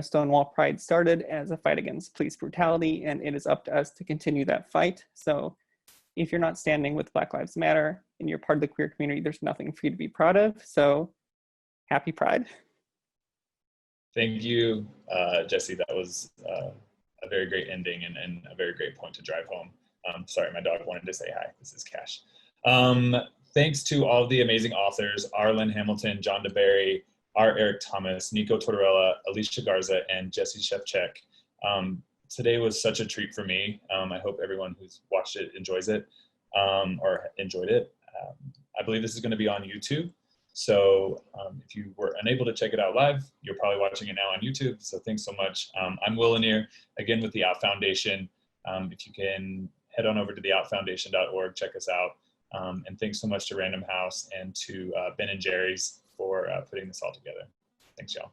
[SPEAKER 7] Stonewall Pride started as a fight against police brutality, and it is up to us to continue that fight. So if you're not standing with Black Lives Matter and you're part of the queer community, there's nothing for you to be proud of. So happy Pride.
[SPEAKER 1] Thank you, Jesse. That was a very great ending and a very great point to drive home. Sorry, my dog wanted to say hi. This is Cash. Thanks to all the amazing authors, Arlan Hamilton, John deBary, R. Eric Thomas, Nico Tortorella, Alicia Garza, and Jesse Szewczyk. Today was such a treat for me. I hope everyone who's watched it enjoys it or enjoyed it. I believe this is going to be on YouTube. So if you were unable to check it out live, you're probably watching it now on YouTube. So thanks so much. I'm Will Lanier, again with the Out Foundation. If you can head on over to theoutfoundation.org, check us out. And thanks so much to Random House and to Ben and Jerry's for putting this all together. Thanks, y'all.